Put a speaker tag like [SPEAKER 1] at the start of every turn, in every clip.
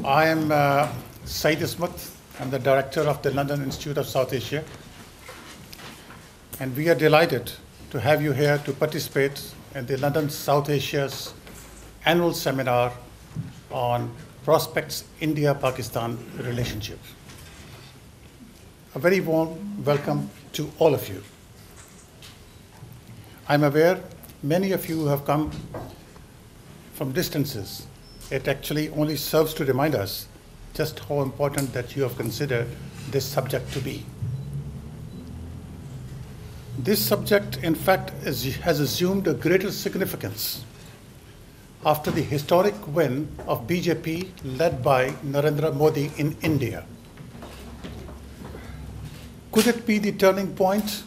[SPEAKER 1] I am Said Ismat. I'm the director of the London Institute of South Asia. And we are delighted to have you here to participate in the London South Asia's annual seminar on Prospects India-Pakistan relationship. A very warm welcome to all of you. I'm aware many of you have come from distances. It actually only serves to remind us just how important that you have considered this subject to be. This subject, in fact, has assumed a greater significance after the historic win of BJP led by Narendra Modi in India. Could it be the turning point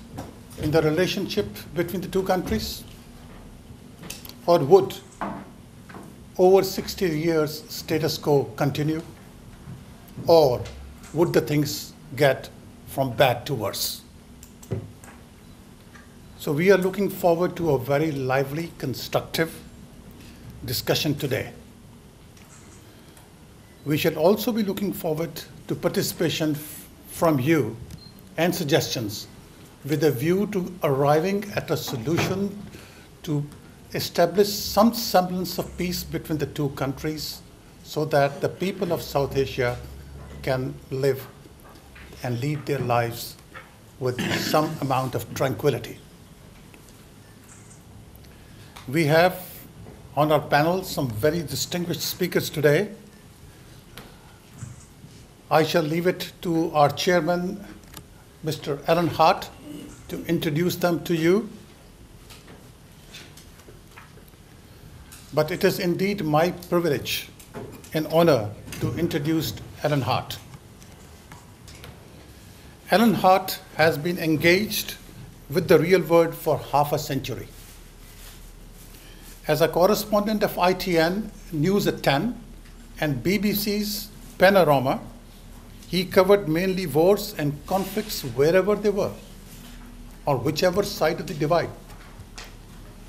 [SPEAKER 1] in the relationship between the two countries? Or would over 60 years status quo continue? Or would the things get from bad to worse? So we are looking forward to a very lively, constructive discussion today. We shall also be looking forward to participation from you and suggestions with a view to arriving at a solution to establish some semblance of peace between the two countries so that the people of South Asia can live and lead their lives with some amount of tranquility. We have on our panel some very distinguished speakers today. I shall leave it to our chairman, Mr. Alan Hart, to introduce them to you. But it is indeed my privilege and honor to introduce Alan Hart. Alan Hart has been engaged with the real world for half a century. As a correspondent of ITN News at 10 and BBC's Panorama, he covered mainly wars and conflicts wherever they were, or whichever side of the divide.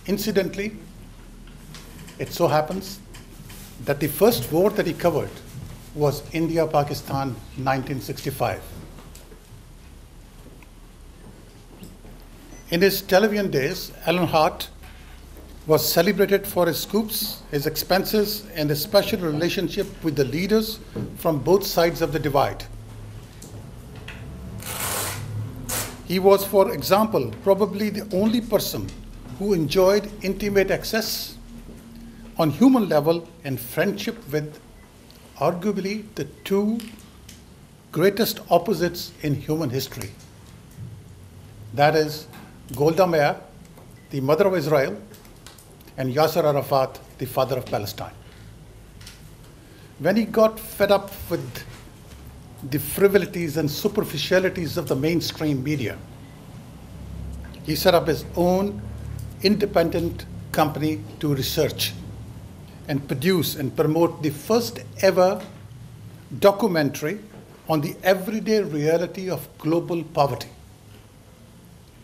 [SPEAKER 1] Incidentally, it so happens that the first war that he covered was India-Pakistan 1965. In his television days, Alan Hart was celebrated for his scoops, his expenses, and his special relationship with the leaders from both sides of the divide. He was, for example, probably the only person who enjoyed intimate access on human level and friendship with arguably the two greatest opposites in human history. That is Golda Meir, the mother of Israel, and Yasser Arafat, the father of Palestine. When he got fed up with the frivolities and superficialities of the mainstream media, he set up his own independent company to research and produce and promote the first ever documentary on the everyday reality of global poverty.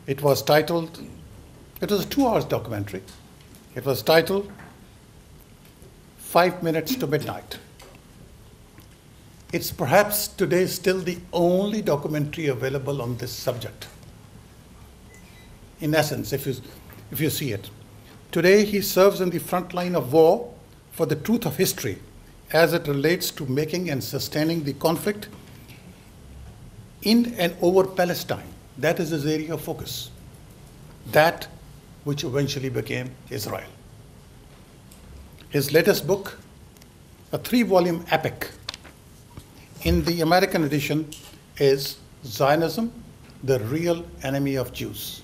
[SPEAKER 1] It was a 2-hour documentary. It was titled 5 Minutes to Midnight. It's perhaps today still the only documentary available on this subject. In essence, if you see it. Today he serves in the front line of war for the truth of history as it relates to making and sustaining the conflict in and over Palestine. That is his area of focus. That which eventually became Israel. His latest book, a 3-volume epic, in the American edition, is Zionism, the Real Enemy of Jews.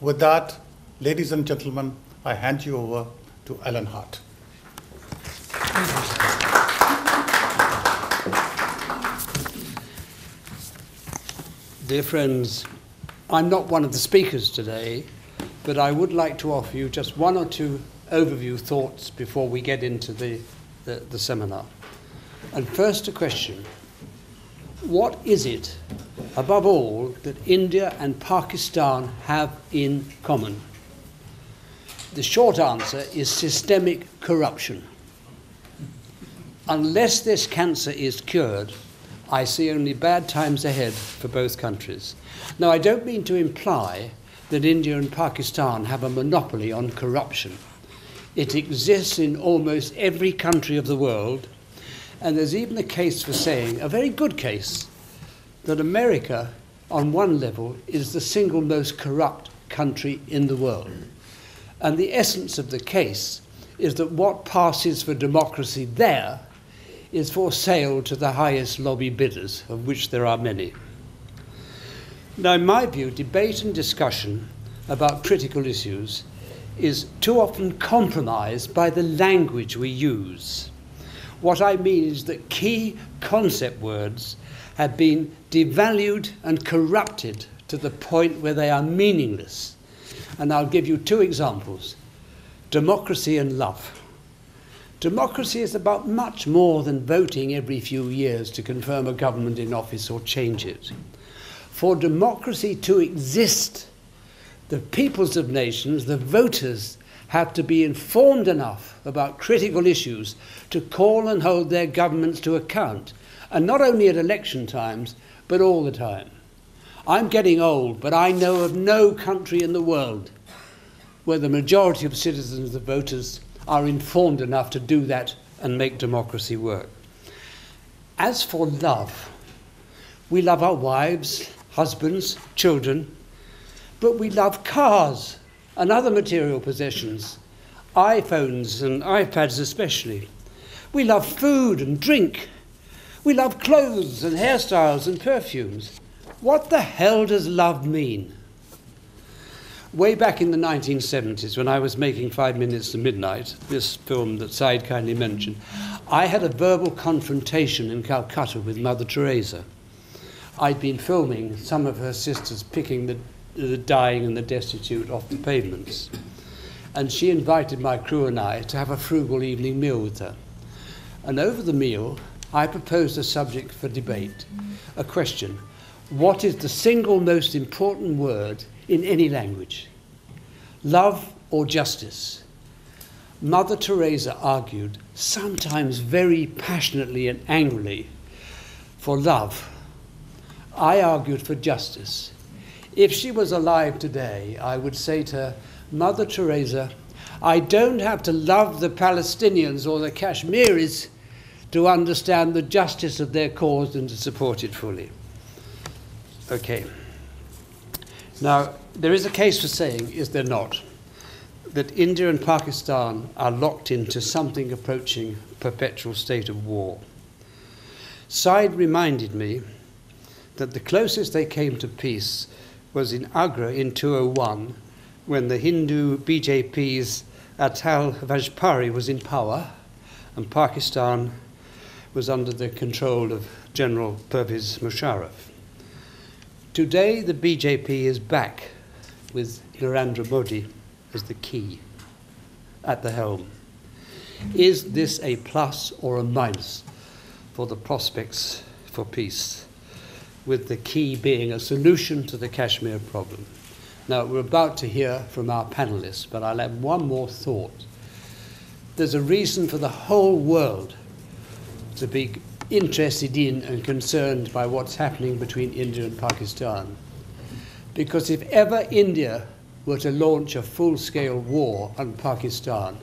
[SPEAKER 1] With that, ladies and gentlemen, I hand you over to Alan Hart.
[SPEAKER 2] Dear friends, I'm not one of the speakers today, but I would like to offer you just one or two overview thoughts before we get into the seminar. And first a question. What is it, above all, that India and Pakistan have in common? The short answer is systemic corruption. unless this cancer is cured, I see only bad times ahead for both countries. Now, I don't mean to imply that India and Pakistan have a monopoly on corruption. It exists in almost every country of the world, and there's even a case for saying, a very good case, that America, on one level, is the single most corrupt country in the world. And the essence of the case is that what passes for democracy there is for sale to the highest lobby bidders, of which there are many. Now, in my view, debate and discussion about critical issues is too often compromised by the language we use. What I mean is that key concept words have been devalued and corrupted to the point where they are meaningless. And I'll give you two examples: democracy and love. Democracy is about much more than voting every few years to confirm a government in office or change it. For democracy to exist, the peoples of nations, the voters, have to be informed enough about critical issues to call and hold their governments to account, and not only at election times, but all the time. I'm getting old, but I know of no country in the world where the majority of citizens, the voters, are informed enough to do that and make democracy work. As for love, we love our wives, husbands, children, but we love cars and other material possessions, iPhones and iPads especially. We love food and drink. We love clothes and hairstyles and perfumes. What the hell does love mean? Way back in the 1970s, when I was making 5 Minutes to Midnight, this film that Said kindly mentioned, I had a verbal confrontation in Calcutta with Mother Teresa. I'd been filming some of her sisters picking the dying and the destitute off the pavements. And she invited my crew and I to have a frugal evening meal with her. And over the meal, I proposed a subject for debate, a question: what is the single most important word in any language? Love or justice? Mother Teresa argued, sometimes very passionately and angrily, for love. I argued for justice. If she was alive today, I would say to her, Mother Teresa, I don't have to love the Palestinians or the Kashmiris to understand the justice of their cause and to support it fully. Okay. Now, there is a case for saying, is there not, that India and Pakistan are locked into something approaching perpetual state of war. Said reminded me that the closest they came to peace was in Agra in 2001, when the Hindu BJP's Atal Vajpayee was in power and Pakistan was under the control of General Pervez Musharraf. Today, the BJP is back with Narendra Modi as the key at the helm. Is this a plus or a minus for the prospects for peace, with the key being a solution to the Kashmir problem? Now, we're about to hear from our panelists, but I'll add one more thought. There's a reason for the whole world to be interested in and concerned by what's happening between India and Pakistan. Because if ever India were to launch a full-scale war on Pakistan,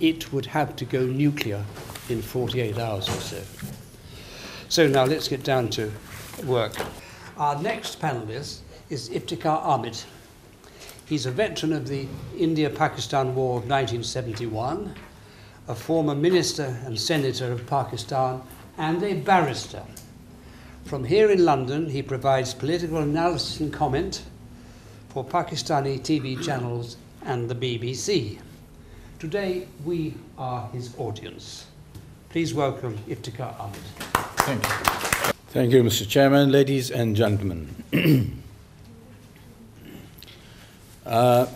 [SPEAKER 2] it would have to go nuclear in 48 hours or so. So now let's get down to work. Our next panelist is Iftikhar Ahmed. He's a veteran of the India-Pakistan War of 1971, a former minister and senator of Pakistan, and a barrister. From here in London, he provides political analysis and comment for Pakistani TV channels and the BBC. Today, we are his audience. Please welcome Iftikhar Ahmed.
[SPEAKER 3] Thank you. Thank you, Mr. Chairman, ladies and gentlemen. I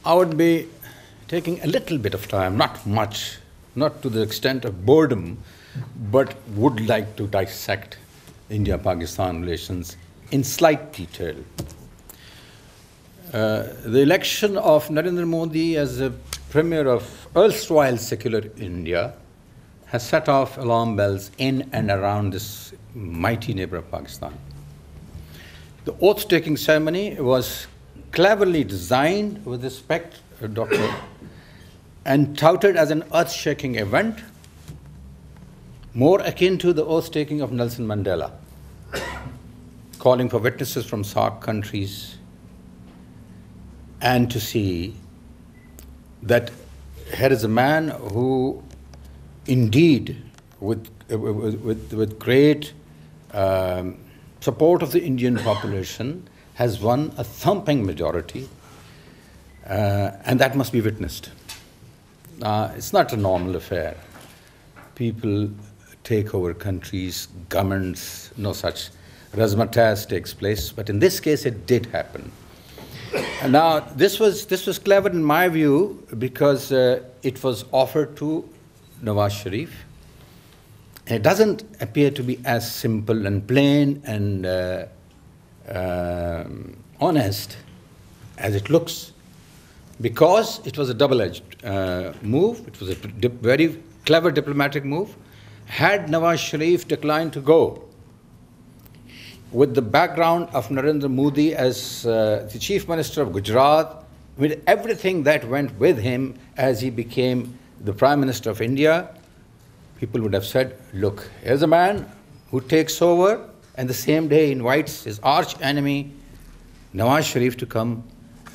[SPEAKER 3] would be taking a little bit of time, not much, not to the extent of boredom, but would like to dissect India-Pakistan relations in slight detail. The election of Narendra Modi as the premier of erstwhile secular India has set off alarm bells in and around this mighty neighbor of Pakistan. The oath-taking ceremony was cleverly designed with respect, Doctor, and touted as an earth-shaking event, more akin to the oath-taking of Nelson Mandela, calling for witnesses from SARC countries, and to see that here is a man who indeed, with great support of the Indian population, has won a thumping majority, and that must be witnessed. It's not a normal affair. People take over countries, governments, no such razzmatazz takes place, but in this case it did happen. And now this was clever in my view because it was offered to Nawaz Sharif. It doesn't appear to be as simple and plain and honest as it looks, because it was a double-edged move. It was a very clever diplomatic move. Had Nawaz Sharif declined to go, with the background of Narendra Modi as the Chief Minister of Gujarat, with everything that went with him as he became the Prime Minister of India, people would have said, look, here's a man who takes over and the same day invites his arch enemy, Nawaz Sharif, to come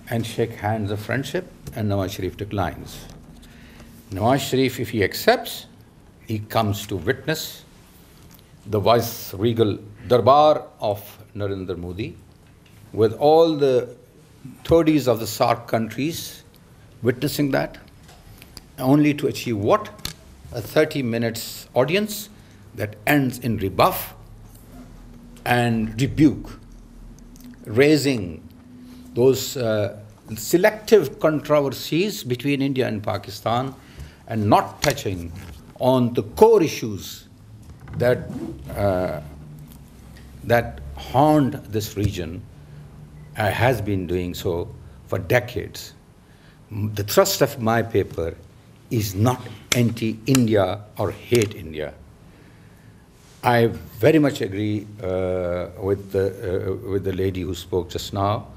[SPEAKER 3] and shake hands of friendship, and Nawaz Sharif declines. Nawaz Sharif, if he accepts, he comes to witness the vice-regal darbar of Narendra Modi, with all the toadies of the SARC countries witnessing that, only to achieve what? A 30 minutes audience that ends in rebuff and rebuke, raising those selective controversies between India and Pakistan and not touching on the core issues that that haunt this region, has been doing so for decades. The thrust of my paper is not anti-India or hate India. I very much agree with the lady who spoke just now,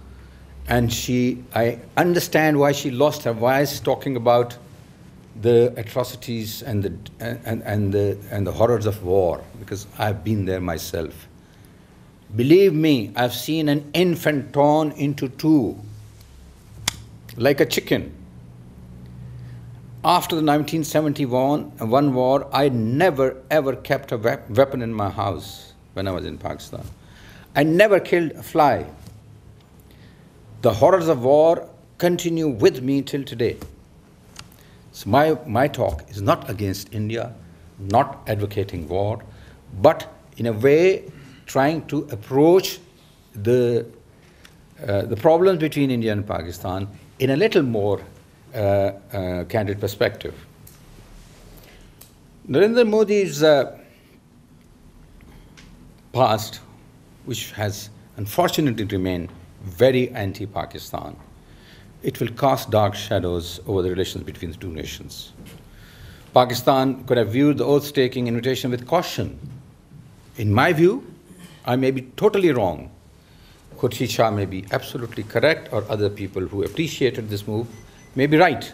[SPEAKER 3] and I understand why she lost her voice talking about the atrocities and the horrors of war, because I've been there myself. Believe me, I've seen an infant torn into two, like a chicken. After the 1971 war, I never ever kept a weapon in my house when I was in Pakistan. I never killed a fly. The horrors of war continue with me till today. So my talk is not against India, not advocating war, but in a way trying to approach the problems between India and Pakistan in a little more candid perspective. Narendra Modi's past, which has unfortunately remained very anti-Pakistan, it will cast dark shadows over the relations between the two nations. Pakistan could have viewed the oath-taking invitation with caution. In my view, I may be totally wrong. Khurshid Shah may be absolutely correct, or other people who appreciated this move may be right.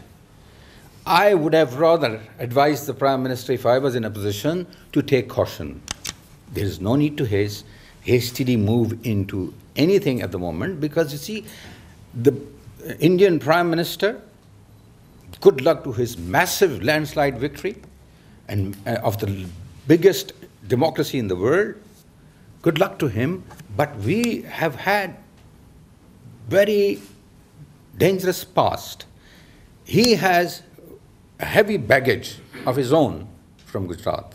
[SPEAKER 3] I would have rather advised the Prime Minister, if I was in a position, to take caution. There is no need to hastily move into anything at the moment, because you see, the Indian Prime Minister, good luck to his massive landslide victory and of the biggest democracy in the world, good luck to him, but we have had very dangerous past. He has a heavy baggage of his own from Gujarat.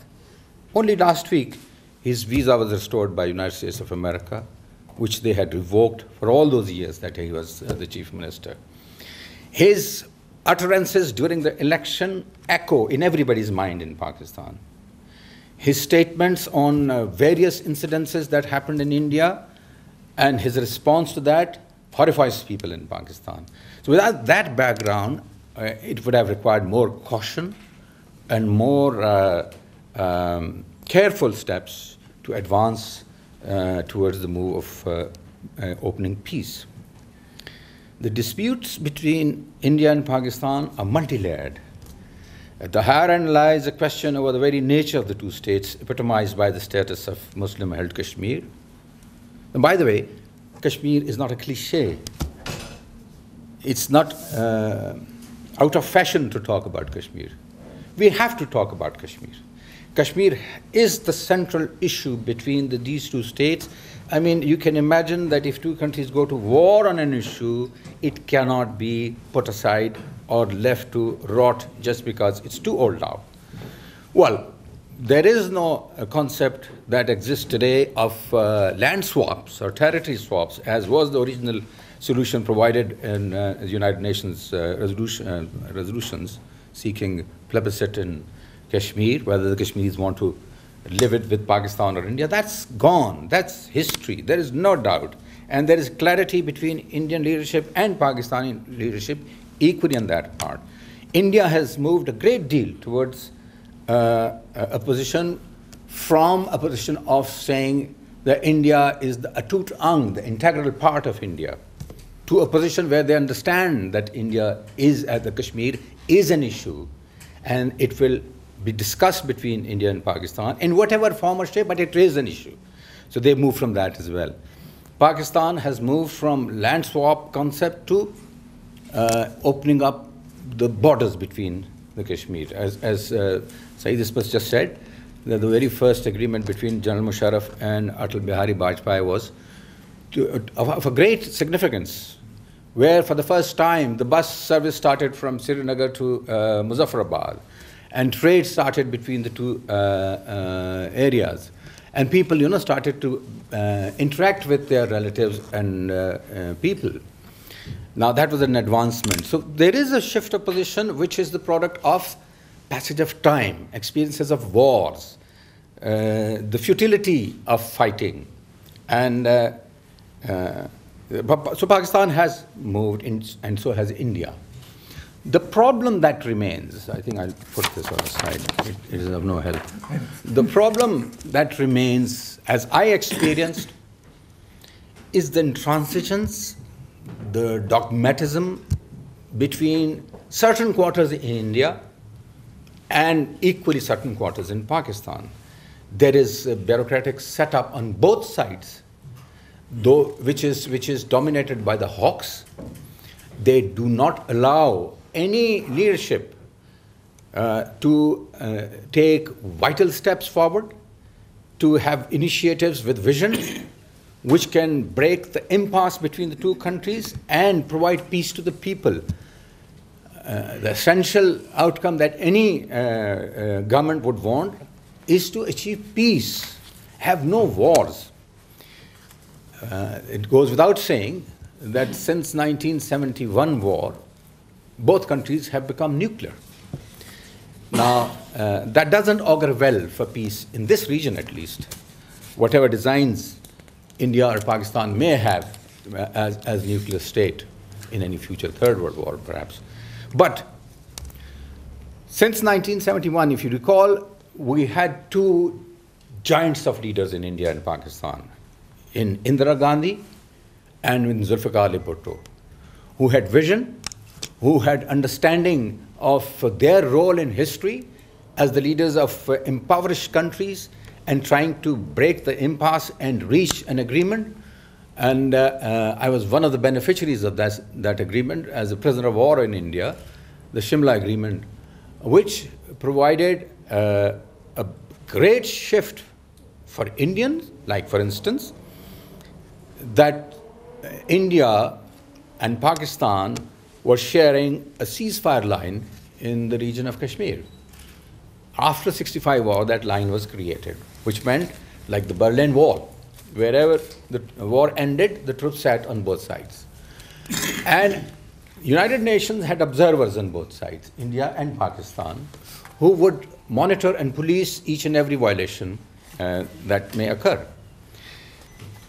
[SPEAKER 3] Only last week, his visa was restored by United States of America, which they had revoked for all those years that he was the chief minister. His utterances during the election echo in everybody's mind in Pakistan. His statements on various incidences that happened in India and his response to that horrifies people in Pakistan. So without that background, it would have required more caution, and more careful steps to advance towards the move of opening peace. The disputes between India and Pakistan are multi-layered. At the higher end lies a question over the very nature of the two states, epitomized by the status of Muslim-held Kashmir. And by the way, Kashmir is not a cliché. It's not out of fashion to talk about Kashmir. We have to talk about Kashmir. Kashmir is the central issue between these two states. I mean, you can imagine that if two countries go to war on an issue, it cannot be put aside or left to rot just because it's too old now. Well, there is no concept that exists today of land swaps or territory swaps, as was the original solution provided in the United Nations resolutions seeking plebiscite in Kashmir, whether the Kashmiris want to live it with Pakistan or India. That's gone. That's history. There is no doubt. And there is clarity between Indian leadership and Pakistani leadership equally on that part. India has moved a great deal towards a position from a position of saying that India is the atut ang, the integral part of India, to a position where they understand that India is, the Kashmir is an issue, and it will be discussed between India and Pakistan in whatever form or shape, but it is an issue. So they move from that as well. Pakistan has moved from land swap concept to opening up the borders between the Kashmir. As Saeed Ispas just said, that the very first agreement between General Musharraf and Atal Bihari Vajpayee was of a great significance, where for the first time the bus service started from Srinagar to Muzaffarabad, and trade started between the two areas. And people, started to interact with their relatives and people. Now that was an advancement. So there is a shift of position which is the product of passage of time, experiences of wars, the futility of fighting. And so Pakistan has moved, and so has India. The problem that remains, I think I'll put this on the slide, it is of no help. The problem that remains, as I experienced, is the intransigence, the dogmatism between certain quarters in India and equally certain quarters in Pakistan. There is a bureaucratic setup on both sides, though, which is dominated by the hawks. They do not allow any leadership to take vital steps forward, to have initiatives with vision, which can break the impasse between the two countries and provide peace to the people. The essential outcome that any government would want is to achieve peace, have no wars. It goes without saying that since 1971 war, both countries have become nuclear. Now, that doesn't augur well for peace in this region, at least. Whatever designs India or Pakistan may have as nuclear state in any future Third World War, perhaps. But since 1971, if you recall, we had two giants of leaders in India and Pakistan, in Indira Gandhi and in Zulfikar Ali Bhutto, who had vision, who had understanding of their role in history as the leaders of impoverished countries and trying to break the impasse and reach an agreement. And I was one of the beneficiaries of that agreement as a prisoner of war in India, the Shimla Agreement, which provided a great shift for Indians, like for instance, that India and Pakistan were sharing a ceasefire line in the region of Kashmir. After 65 war, that line was created, which meant like the Berlin Wall. Wherever the war ended, the troops sat on both sides. And United Nations had observers on both sides, India and Pakistan, who would monitor and police each and every violation that may occur.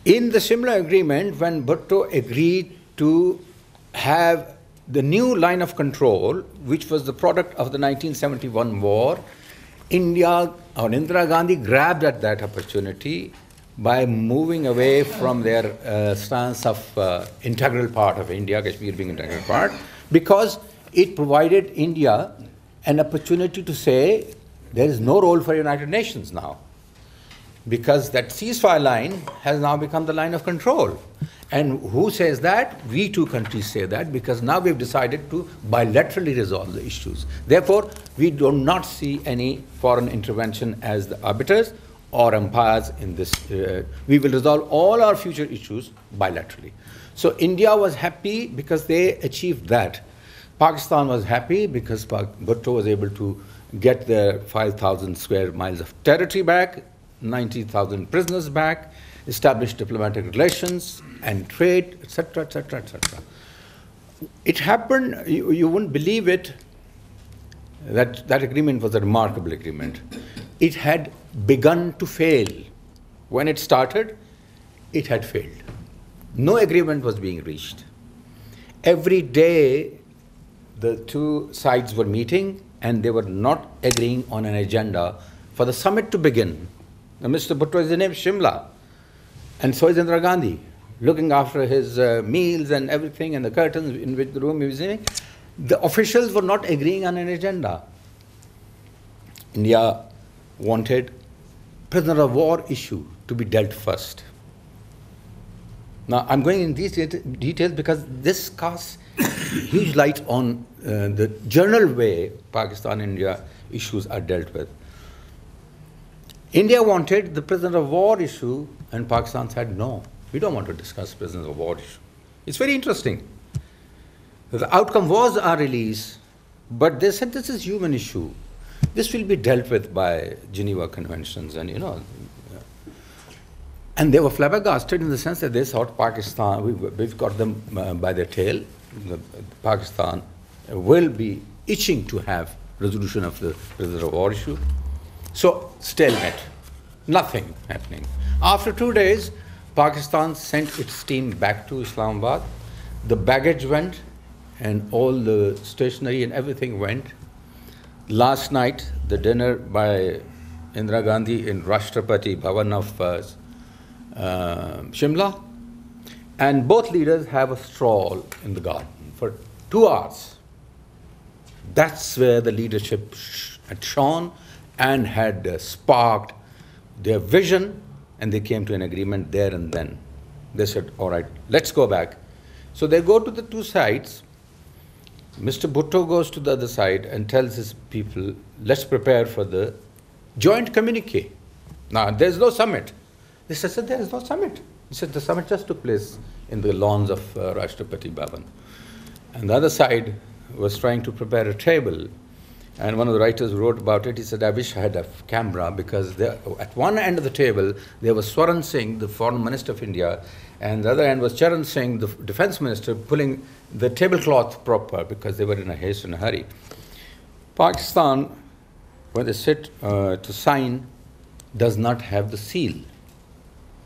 [SPEAKER 3] In the Shimla Agreement, when Bhutto agreed to have the new line of control, which was the product of the 1971 war, India or Indira Gandhi grabbed at that opportunity by moving away from their stance of integral part of India, Kashmir being integral part, because it provided India an opportunity to say there is no role for United Nations now, because that ceasefire line has now become the line of control. And who says that? We two countries say that, because now we've decided to bilaterally resolve the issues. Therefore, we do not see any foreign intervention as the arbiters or umpires in this. We will resolve all our future issues bilaterally. So India was happy because they achieved that. Pakistan was happy because Bhutto was able to get their 5,000 square miles of territory back, 90,000 prisoners back, establish diplomatic relations and trade, etc., etc., etc. It happened, you wouldn't believe it, that agreement was a remarkable agreement. It had begun to fail. When it started, it had failed. No agreement was being reached. Every day, the two sides were meeting and they were not agreeing on an agenda for the summit to begin. Now, Mr. Bhutto is in Shimla, and so is Indira Gandhi, looking after his meals and everything and the curtains in which the room he was in. The officials were not agreeing on an agenda. India wanted prisoner of war issue to be dealt first. Now, I'm going in these details because this casts huge light on the general way Pakistan-India issues are dealt with. India wanted the prisoner of war issue, and Pakistan said, no, we don't want to discuss prisoner of war issue. It's very interesting. The outcome was our release, but they said this is human issue. This will be dealt with by Geneva Conventions, and and they were flabbergasted in the sense that they thought Pakistan, we've got them by their tail. Pakistan will be itching to have resolution of the prisoner of war issue. So, stalemate, nothing happening. After 2 days, Pakistan sent its team back to Islamabad. The baggage went, and all the stationery and everything went. Last night, the dinner by Indira Gandhi in Rashtrapati Bhavan of Shimla, and both leaders have a stroll in the garden for 2 hours. That's where the leadership had shone and had sparked their vision, and they came to an agreement there and then. They said, all right, let's go back. So they go to the two sides. Mr. Bhutto goes to the other side and tells his people, let's prepare for the joint communique. Now, there's no summit. They said, there is no summit. He said, the summit just took place in the lawns of Rashtrapati Bhavan. And the other side was trying to prepare a table. And one of the writers who wrote about it, he said, I wish I had a camera, because at one end of the table, there was Swaran Singh, the foreign minister of India, and the other end was Charan Singh, the defense minister, pulling the tablecloth proper because they were in a haste and a hurry. Pakistan, when they sit to sign, does not have the seal,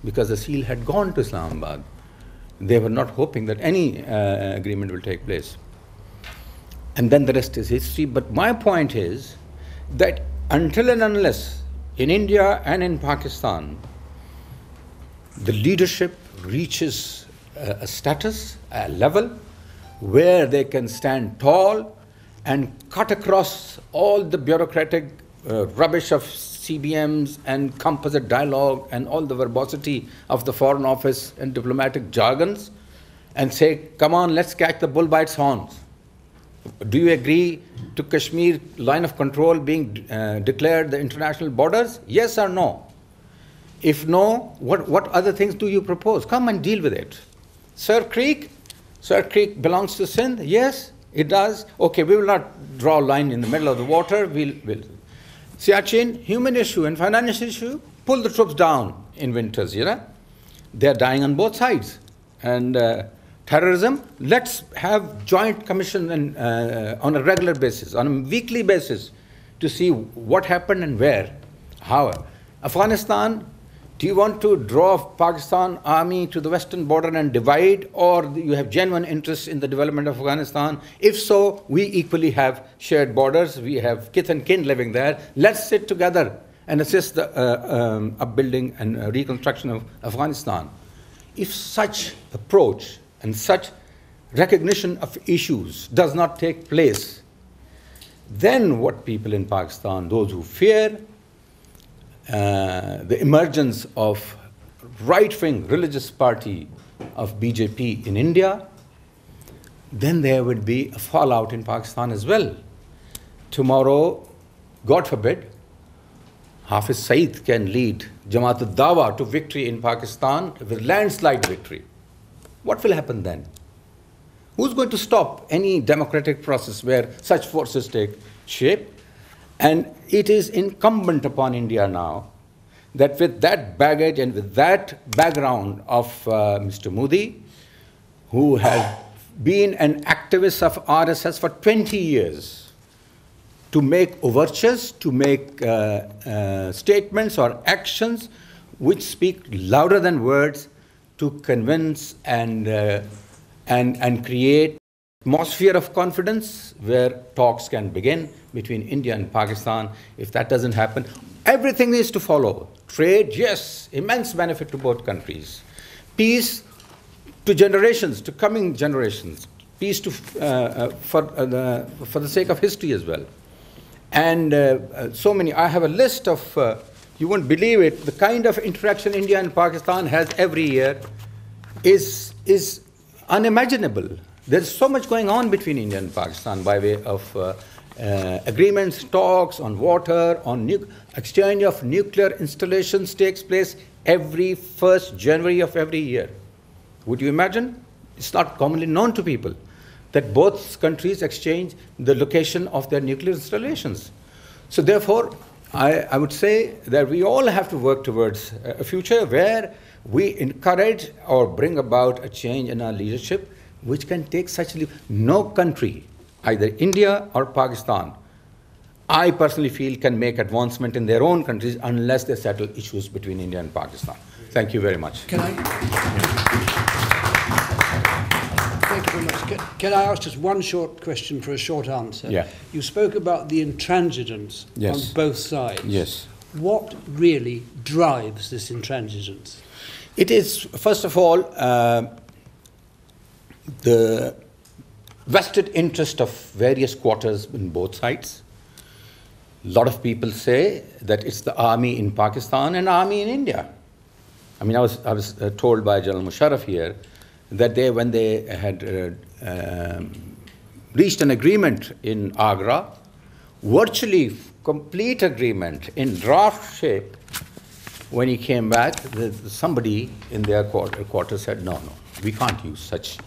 [SPEAKER 3] because the seal had gone to Islamabad. They were not hoping that any agreement will take place. And then the rest is history. But my point is that until and unless in India and in Pakistan, the leadership reaches a status, a level, where they can stand tall and cut across all the bureaucratic rubbish of CBMs and composite dialogue and all the verbosity of the Foreign Office and diplomatic jargons, and say, come on, let's catch the bull by its horns. Do you agree to Kashmir line of control being declared the international borders? Yes or no? If no, what other things do you propose? Come and deal with it. Sir Creek belongs to Sindh? Yes, it does. Okay, we will not draw a line in the middle of the water. We'll. Siachen, human issue and financial issue, pull the troops down in winters, They're dying on both sides. And terrorism, let's have joint commission and, on a regular basis, on a weekly basis, to see what happened and where, how. Afghanistan, Do you want to draw Pakistan army to the western border and divide, or do you have genuine interest in the development of Afghanistan? If so, we equally have shared borders. We have kith and kin living there. Let's sit together and assist the upbuilding and reconstruction of Afghanistan. If such approach and such recognition of issues does not take place, then what people in Pakistan, those who fear the emergence of right-wing religious party of BJP in India, then there would be a fallout in Pakistan as well. Tomorrow, God forbid, Hafiz Saeed can lead Jamaat al-Dawa to victory in Pakistan with landslide victory. What will happen then? Who's going to stop any democratic process where such forces take shape? And it is incumbent upon India now that with that baggage and with that background of Mr. Modi, who has been an activist of RSS for 20 years, to make overtures, to make statements or actions which speak louder than words, to convince and create atmosphere of confidence where talks can begin between India and Pakistan. If that doesn't happen, everything needs to follow. Trade, yes, immense benefit to both countries. Peace to generations, to coming generations. Peace to, for the sake of history as well. And so many, I have a list of, you won't believe it, the kind of interaction India and Pakistan has every year is unimaginable. There's so much going on between India and Pakistan by way of agreements, talks on water, on exchange of nuclear installations takes place every 1st January of every year. Would you imagine? It's not commonly known to people that both countries exchange the location of their nuclear installations. So therefore, I would say that we all have to work towards a future where we encourage or bring about a change in our leadership which can take such leap. No country, either India or Pakistan, I personally feel can make advancement in their own countries unless they settle issues between India and Pakistan. Thank you very much.
[SPEAKER 2] Can I? Thank you very much. Can I ask just one short question for a short answer?
[SPEAKER 3] Yeah.
[SPEAKER 2] You spoke about the intransigence on both sides.
[SPEAKER 3] Yes.
[SPEAKER 2] What really drives this intransigence?
[SPEAKER 3] It is, first of all, the vested interest of various quarters in both sides. A lot of people say that it's the army in Pakistan and army in India. I mean, I was told by General Musharraf here that when they had reached an agreement in Agra, virtually complete agreement in draft shape, when he came back, somebody in their quarter said, no, we can't use such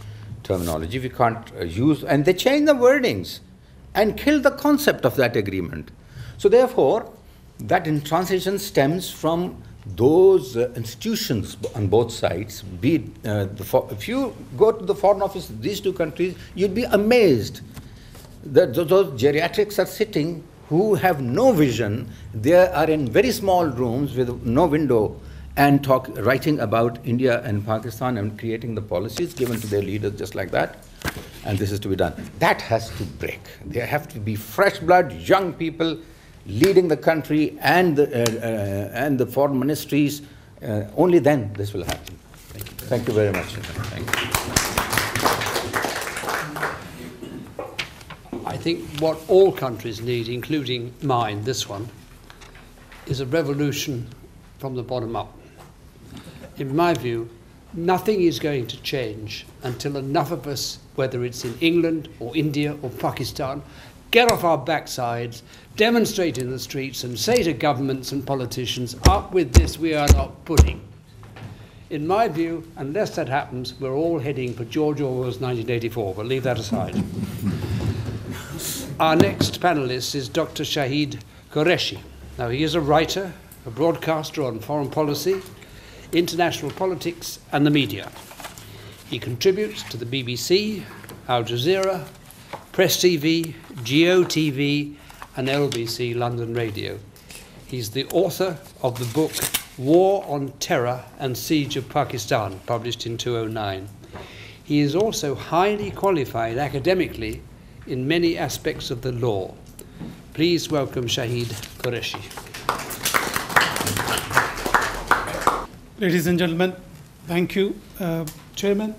[SPEAKER 3] terminology, we can't use, and they changed the wordings and killed the concept of that agreement. So therefore, that intransigence stems from those institutions on both sides. Be it, if you go to the Foreign Office of these two countries, you'd be amazed that those geriatrics are sitting who have no vision. They are in very small rooms with no window and writing about India and Pakistan and creating the policies given to their leaders just like that. And this is to be done. That has to break. There have to be fresh blood, young people leading the country and the foreign ministries. Only then this will happen. Thank you very much. Thank you.
[SPEAKER 2] I think what all countries need, including mine, this one, is a revolution from the bottom up. In my view, nothing is going to change until enough of us, whether it's in England or India or Pakistan, get off our backsides, demonstrate in the streets and say to governments and politicians, up with this, we are not pudding. In my view, unless that happens, we're all heading for George Orwell's 1984, but leave that aside. Our next panelist is Dr. Shahid Qureshi. Now, he is a writer, a broadcaster on foreign policy, international politics and the media. He contributes to the BBC, Al Jazeera, Press TV, Geo TV and LBC London Radio. He's the author of the book War on Terror and Siege of Pakistan, published in 2009. He is also highly qualified academically in many aspects of the law. Please welcome Shahid Qureshi.
[SPEAKER 4] Ladies and gentlemen, thank you, Chairman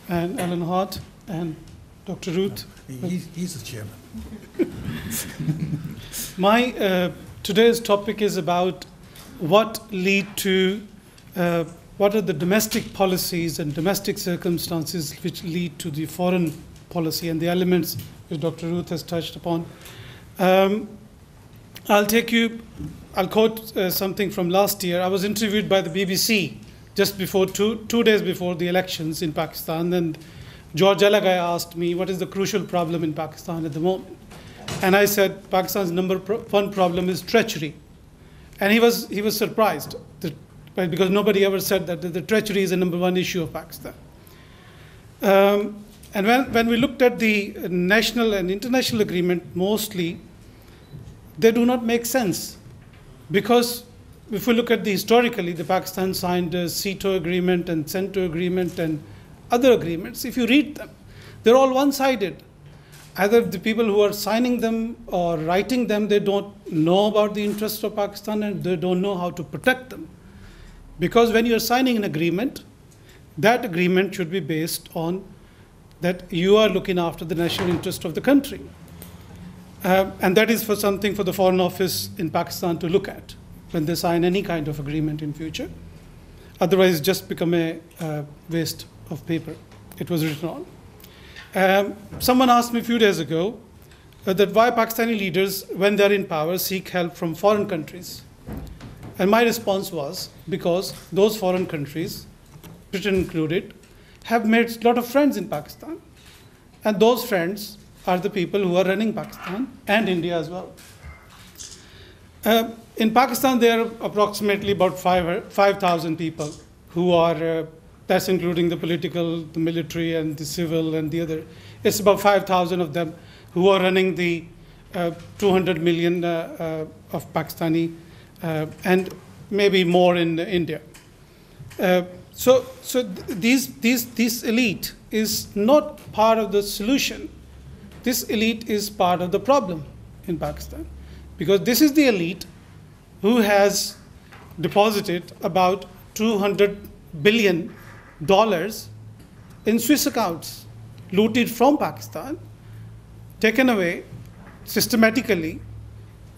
[SPEAKER 4] and Alan Hart and Dr. Ruth.
[SPEAKER 1] He's the chairman.
[SPEAKER 4] My today's topic is about what are the domestic policies and domestic circumstances which lead to the foreign policy and the elements which Dr. Ruth has touched upon. I'll quote something from last year. I was interviewed by the BBC just before two days before the elections in Pakistan, and George Alagai asked me, what is the crucial problem in Pakistan at the moment? And I said, Pakistan's number one problem is treachery. And he was surprised, because nobody ever said that the treachery is the number one issue of Pakistan. And when we looked at the national and international agreement, mostly, they do not make sense. Because if we look at historically, the Pakistan signed a CETO agreement and CENTO agreement and other agreements. If you read them, they're all one-sided. Either the people who are signing them or writing them, they don't know about the interests of Pakistan and they don't know how to protect them. Because when you're signing an agreement, that agreement should be based on that you are looking after the national interest of the country. And that is for something for the Foreign Office in Pakistan to look at when they sign any kind of agreement in future. Otherwise, it's just become a waste of paper it was written on. Someone asked me a few days ago that why Pakistani leaders, when they're in power, seek help from foreign countries. And my response was, because those foreign countries, Britain included, have made a lot of friends in Pakistan. And those friends are the people who are running Pakistan and India as well. In Pakistan, there are approximately about 5,000 people who are, that's including the political, the military, and the civil, and the other. It's about 5,000 of them who are running the 200 million of Pakistani, and maybe more in India. So this elite is not part of the solution. This elite is part of the problem in Pakistan, because this is the elite who has deposited about $200 billion in Swiss accounts, looted from Pakistan, taken away systematically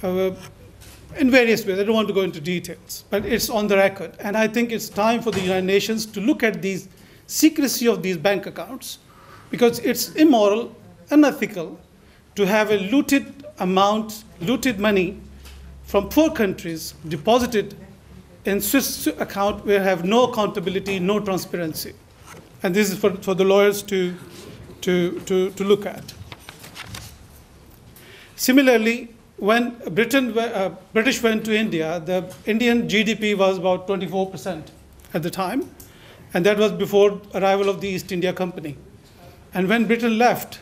[SPEAKER 4] in various ways. I don't want to go into details, but it's on the record. And I think it's time for the United Nations to look at the secrecy of these bank accounts, because it's immoral, unethical to have a looted money from poor countries deposited in Swiss account where have no accountability, no transparency. And this is for the lawyers to look at. Similarly, when British went to India, the Indian GDP was about 24% at the time, and that was before arrival of the East India Company. And when Britain left,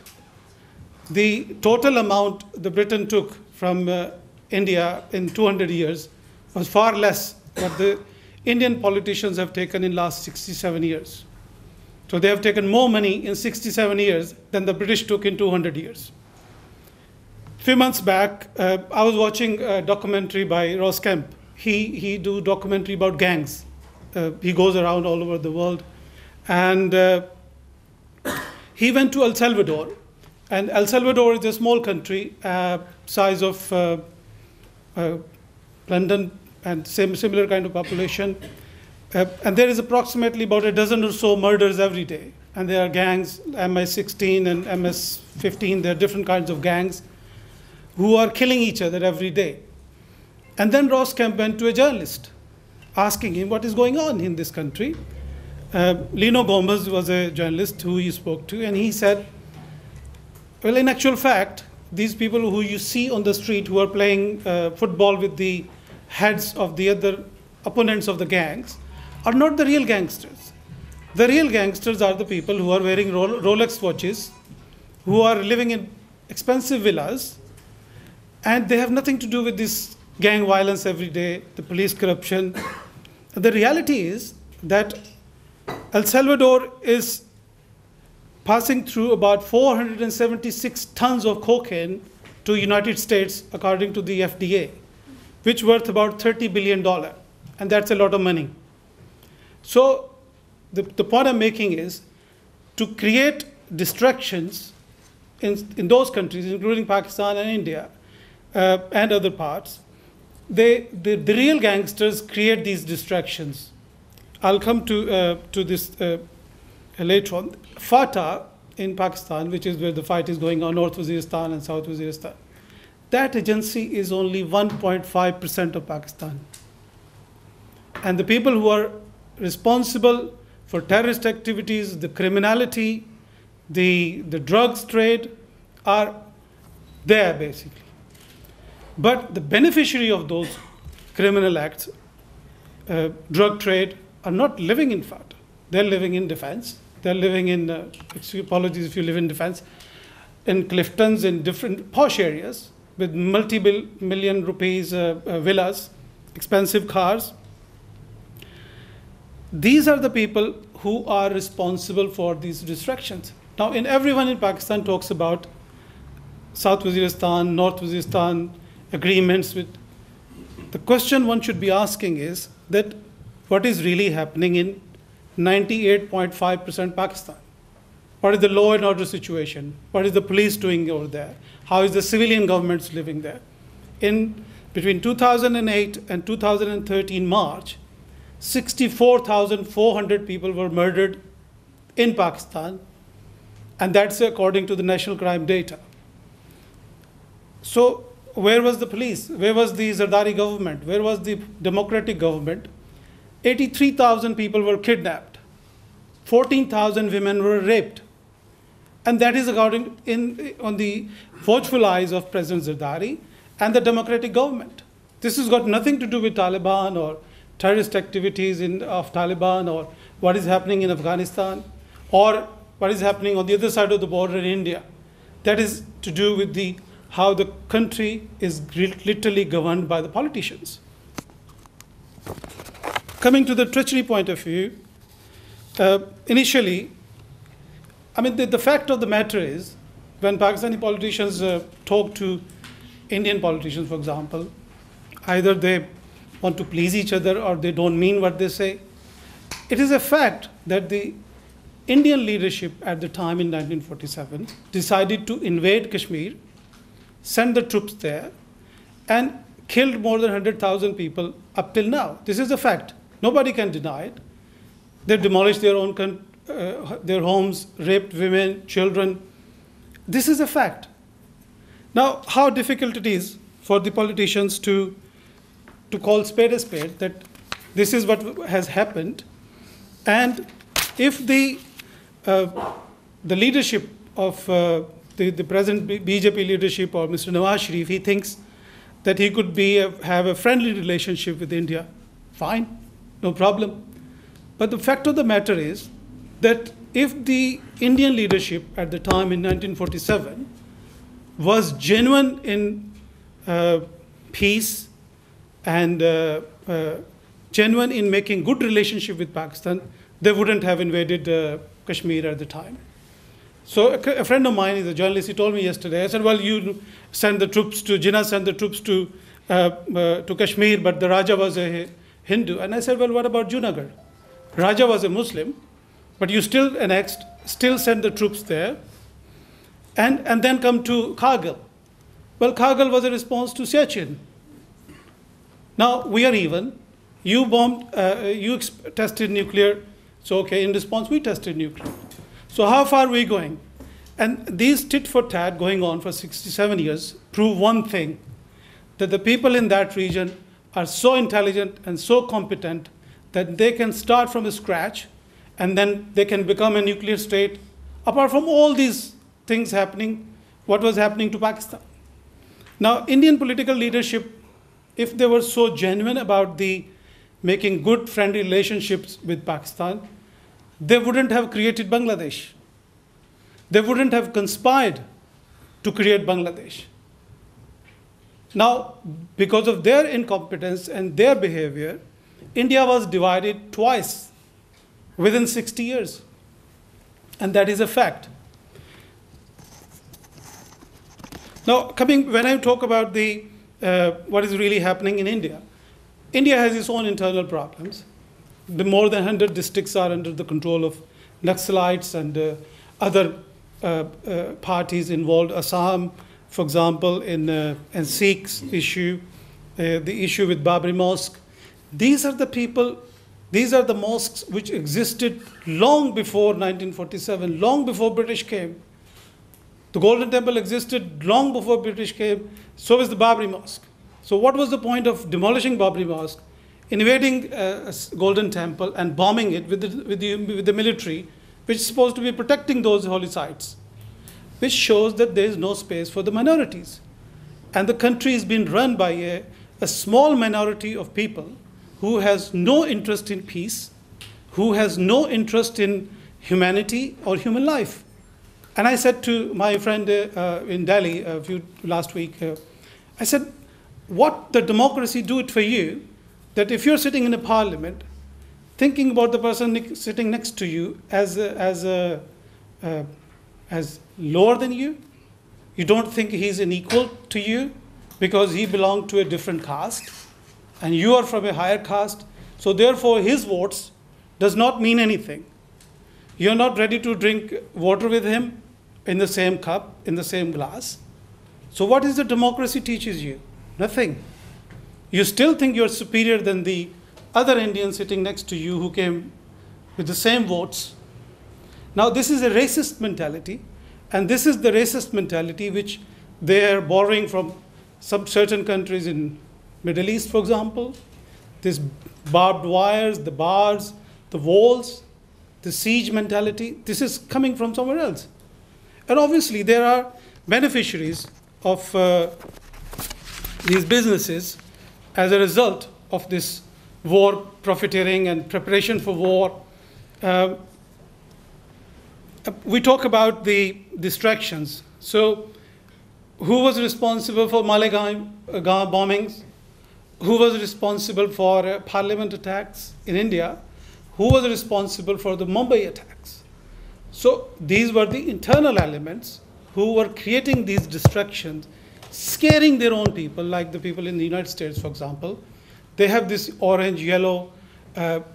[SPEAKER 4] the total amount the Britain took from India in 200 years was far less what the Indian politicians have taken in the last 67 years. So they have taken more money in 67 years than the British took in 200 years. A few months back, I was watching a documentary by Ross Kemp. He do documentary about gangs. He goes around all over the world. And he went to El Salvador. And El Salvador is a small country, size of London, and similar kind of population. And there is approximately about a dozen or so murders every day. And there are gangs, MS-16 and MS-15, there are different kinds of gangs who are killing each other every day. And then Ross Kemp went to a journalist, asking him what is going on in this country. Lino Gomez was a journalist who he spoke to, and he said, well, in actual fact, these people who you see on the street who are playing football with the heads of the other opponents of the gangs are not the real gangsters. The real gangsters are the people who are wearing Rolex watches, who are living in expensive villas, and they have nothing to do with these gang violence every day, the police corruption. The reality is that El Salvador is passing through about 476 tons of cocaine to United States, according to the FDA, which worth about $30 billion. And that's a lot of money. So the point I'm making is to create distractions in those countries, including Pakistan and India and other parts. The real gangsters create these distractions. I'll come to this later on. FATA in Pakistan, which is where the fight is going on, North Waziristan and South Waziristan, that agency is only 1.5% of Pakistan. And the people who are responsible for terrorist activities, the criminality, the drugs trade are there basically. But the beneficiary of those criminal acts, drug trade, are not living in FATA. They're living in defense. They're living in, apologies if you live in defense, in Cliftons, in different posh areas with multi-million rupees villas, expensive cars. These are the people who are responsible for these distractions. Now, everyone in Pakistan talks about South Waziristan, North Waziristan agreements with. The question one should be asking is that what is really happening in 98.5% Pakistan? What is the law and order situation? What is the police doing over there? How is the civilian governments living there? Between 2008 and 2013 March, 64,400 people were murdered in Pakistan, and that's according to the national crime data. So where was the police? Where was the Zardari government? Where was the democratic government? 83,000 people were kidnapped. 14,000 women were raped. And that is on the watchful eyes of President Zardari and the democratic government. This has got nothing to do with Taliban or terrorist activities of Taliban or what is happening in Afghanistan or what is happening on the other side of the border in India. That is to do with how the country is literally governed by the politicians. Coming to the treachery point of view, initially, the fact of the matter is, when Pakistani politicians talk to Indian politicians, for example, either they want to please each other or they don't mean what they say. It is a fact that the Indian leadership at the time in 1947 decided to invade Kashmir, send the troops there, and killed more than 100,000 people up till now. This is a fact. Nobody can deny it. They demolished their homes, raped women, children. This is a fact. Now, how difficult it is for the politicians to call spade a spade, that this is what has happened. And if the leadership of the present BJP leadership or Mr. Nawaz Sharif, he thinks that he could have a friendly relationship with India, fine, no problem. But the fact of the matter is that if the Indian leadership at the time in 1947 was genuine in peace and genuine in making good relationship with Pakistan, they wouldn't have invaded Kashmir at the time. So a friend of mine is a journalist, he told me yesterday, I said, well, you send the troops to, Jinnah sent the troops to Kashmir, but the Raja was a Hindu. And I said, well, what about Junagadh? Raja was a Muslim, but you still annexed, still send the troops there, and then come to Kargil. Well, Kargil was a response to Siachen. Now, we are even. You bombed, you tested nuclear, so okay, in response, we tested nuclear. So how far are we going? And these tit for tat going on for 67 years prove one thing, that the people in that region are so intelligent and so competent that they can start from scratch and then they can become a nuclear state, apart from all these things happening, what was happening to Pakistan. Now, Indian political leadership, if they were so genuine about making good friendly relationships with Pakistan, they wouldn't have created Bangladesh. They wouldn't have conspired to create Bangladesh. Now, because of their incompetence and their behavior, India was divided twice within 60 years. And that is a fact. Now, when I talk about what is really happening in India, India has its own internal problems. The more than 100 districts are under the control of Naxalites and other parties involved. Assam, for example, and Sikhs issue, the issue with Babri Mosque. These are the people, these are the mosques which existed long before 1947, long before British came. The Golden Temple existed long before British came, so is the Babri Mosque. So what was the point of demolishing Babri Mosque, invading Golden Temple and bombing it with the military, which is supposed to be protecting those holy sites, which shows that there is no space for the minorities. And the country is being run by a small minority of people who has no interest in peace, who has no interest in humanity or human life. And I said to my friend in Delhi last week, I said, what the democracy do it for you, that if you're sitting in a parliament, thinking about the person sitting next to you as lower than you, you don't think he's an equal to you because he belonged to a different caste, and you are from a higher caste, so therefore his votes does not mean anything. You're not ready to drink water with him in the same cup, in the same glass. So what is the democracy teaches you? Nothing. You still think you're superior than the other Indian sitting next to you who came with the same votes. Now this is a racist mentality, and this is the racist mentality which they are borrowing from some certain countries in Middle East, for example. This barbed wires, the bars, the walls, the siege mentality, this is coming from somewhere else. And obviously there are beneficiaries of these businesses as a result of this war profiteering and preparation for war. We talk about the distractions. So who was responsible for Malegaon bombings? Who was responsible for parliament attacks in India? Who was responsible for the Mumbai attacks? So these were the internal elements who were creating these distractions, scaring their own people, like the people in the United States, for example. They have this orange, yellow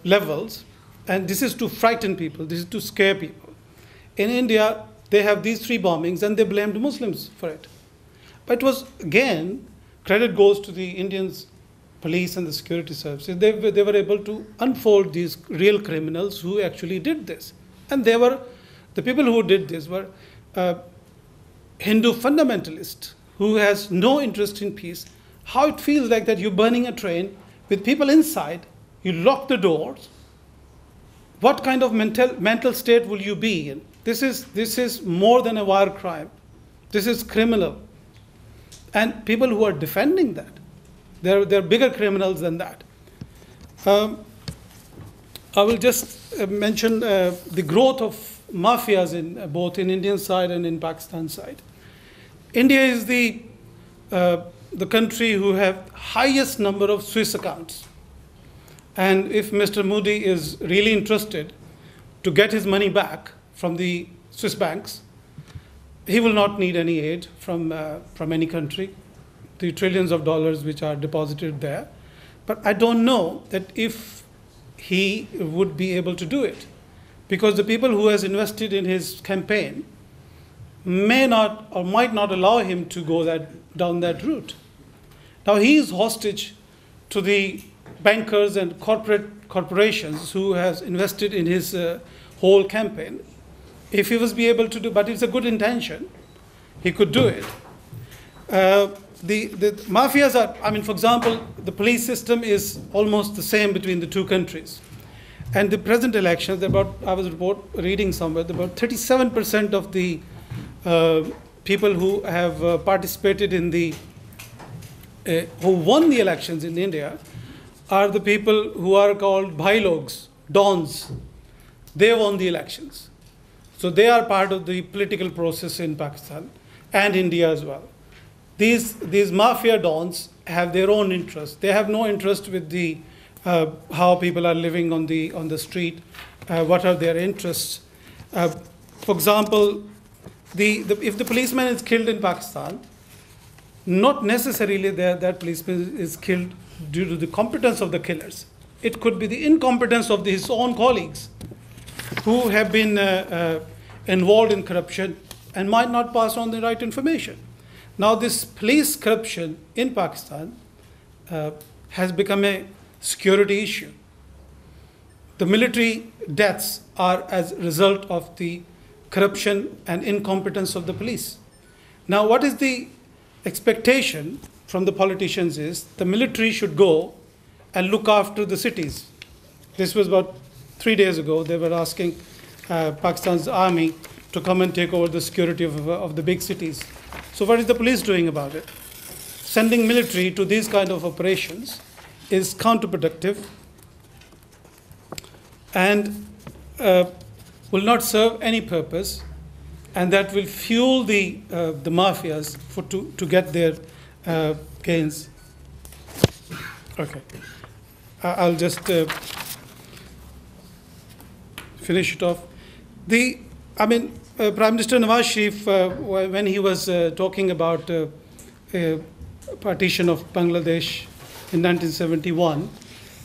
[SPEAKER 4] levels, and this is to frighten people, this is to scare people. In India, they have these 3 bombings, and they blamed Muslims for it. But it was, again, credit goes to the Indians, police and the security services. They were able to unfold these real criminals who actually did this. And the people who did this were Hindu fundamentalists who has no interest in peace. How it feels like that you're burning a train with people inside, you lock the doors. What kind of mental state will you be in? This is more than a war crime. This is criminal. And people who are defending that, they're bigger criminals than that. I will just mention the growth of mafias in both in Indian side and in Pakistan side. India is the country who have highest number of Swiss accounts. And if Mr. Modi is really interested to get his money back from the Swiss banks, he will not need any aid from any country, the trillions of dollars which are deposited there. But I don't know that if he would be able to do it, because the people who has invested in his campaign may not or might not allow him to go down that route. Now he is hostage to the bankers and corporations who has invested in his whole campaign. If he was be able to do, but it's a good intention, he could do it. The mafias are, I mean, for example, the police system is almost the same between the two countries. And the present elections, I was reading somewhere, about 37% of the people who have participated in who won the elections in India are the people who are called bhailogs, dons. They won the elections. So they are part of the political process in Pakistan and India as well. these mafia dons have their own interests. They have no interest with the how people are living on the street. What are their interests? For example, if the policeman is killed in Pakistan, not necessarily that policeman is killed due to the competence of the killers. It could be the incompetence of his own colleagues who have been involved in corruption and might not pass on the right information. Now, this police corruption in Pakistan has become a security issue. The military deaths are as a result of the corruption and incompetence of the police. Now, what is the expectation from the politicians is the military should go and look after the cities. This was about 3 days ago. They were asking Pakistan's army to come and take over the security of the big cities. So what is the police doing about it? Sending military to these kind of operations is counterproductive and will not serve any purpose, and that will fuel the mafias to get their gains. Okay, I'll just finish it off. Prime Minister Nawaz Sharif, when he was talking about partition of Bangladesh in 1971,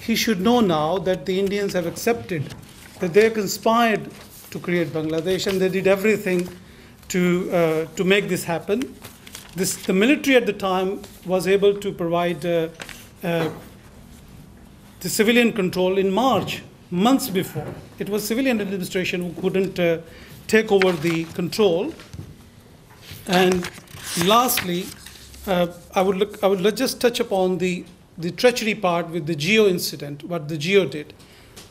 [SPEAKER 4] he should know now that the Indians have accepted that they conspired to create Bangladesh and they did everything to make this happen. The military at the time was able to provide the civilian control in March, months before. It was civilian administration who couldn't take over the control. And lastly, I would just touch upon the treachery part with the Geo incident, what the Geo did.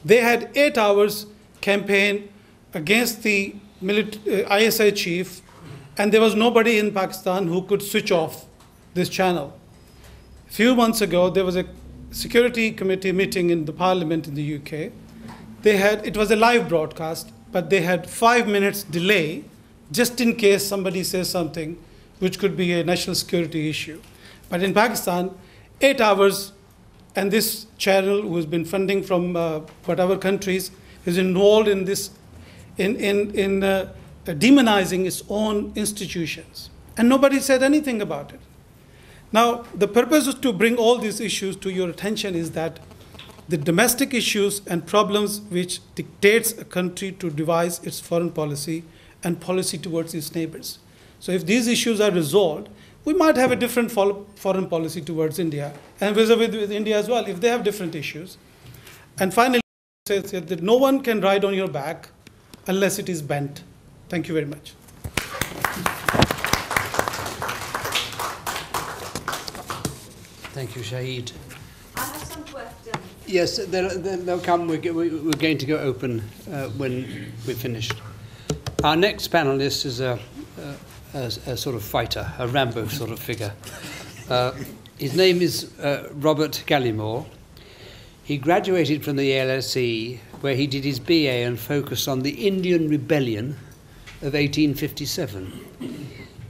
[SPEAKER 4] They had 8 hours campaign against the ISI chief, and there was nobody in Pakistan who could switch off this channel. A few months ago, there was a security committee meeting in the parliament in the UK. It was a live broadcast, but they had 5 minutes delay just in case somebody says something which could be a national security issue. But in Pakistan, 8 hours, and this channel, who has been funding from whatever countries, is involved in this, in demonizing its own institutions. And nobody said anything about it. Now, the purpose is to bring all these issues to your attention is that the domestic issues and problems which dictates a country to devise its foreign policy and policy towards its neighbors. So if these issues are resolved, we might have a different foreign policy towards India, and vis-a-vis with India as well, if they have different issues. And finally, it says that no one can ride on your back unless it is bent. Thank you very much.
[SPEAKER 2] Thank you, Shahid.
[SPEAKER 5] I have some questions.
[SPEAKER 2] Yes, they'll come. We're going to go open when we're finished. Our next panelist is a sort of fighter, a Rambo sort of figure. His name is Robert Gallimore. He graduated from the LSE, where he did his BA and focused on the Indian Rebellion of 1857.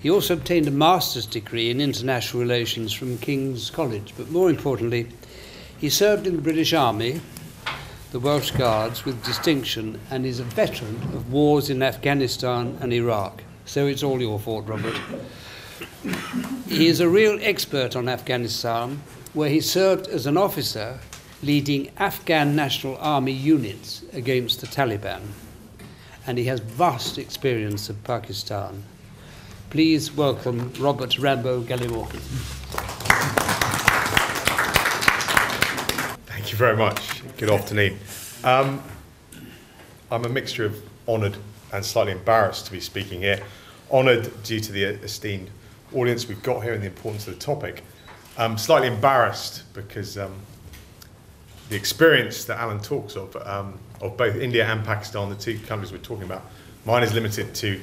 [SPEAKER 2] He also obtained a master's degree in international relations from King's College, but more importantly, he served in the British Army, the Welsh Guards, with distinction, and is a veteran of wars in Afghanistan and Iraq. So it's all your fault, Robert. He is a real expert on Afghanistan, where he served as an officer leading Afghan National Army units against the Taliban. And he has vast experience of Pakistan. Please welcome Robert Rambo Gallimore.
[SPEAKER 6] Thank you very much. Good afternoon. I'm a mixture of honoured and slightly embarrassed to be speaking here. Honoured due to the esteemed audience we've got here and the importance of the topic. Slightly embarrassed because the experience that Alan talks of both India and Pakistan, the two countries we're talking about, mine is limited to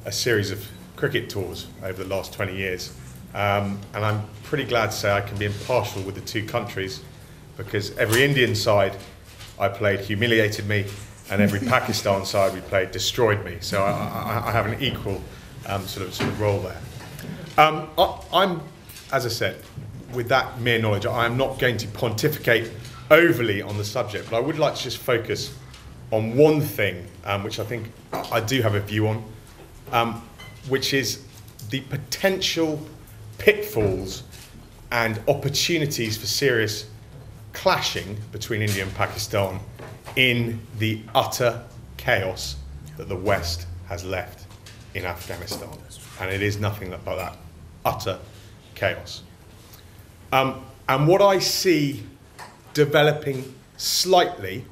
[SPEAKER 6] a series of cricket tours over the last 20 years. And I'm pretty glad to say I can be impartial with the two countries, because every Indian side I played humiliated me, and every Pakistan side we played destroyed me. So I have an equal sort of role there. I'm, as I said, with that mere knowledge, I am not going to pontificate overly on the subject, but I would like to just focus on one thing, which I think I do have a view on, which is the potential pitfalls and opportunities for serious clashing between India and Pakistan in the utter chaos that the West has left in Afghanistan. And it is nothing but that, utter chaos. And what I see developing slightly,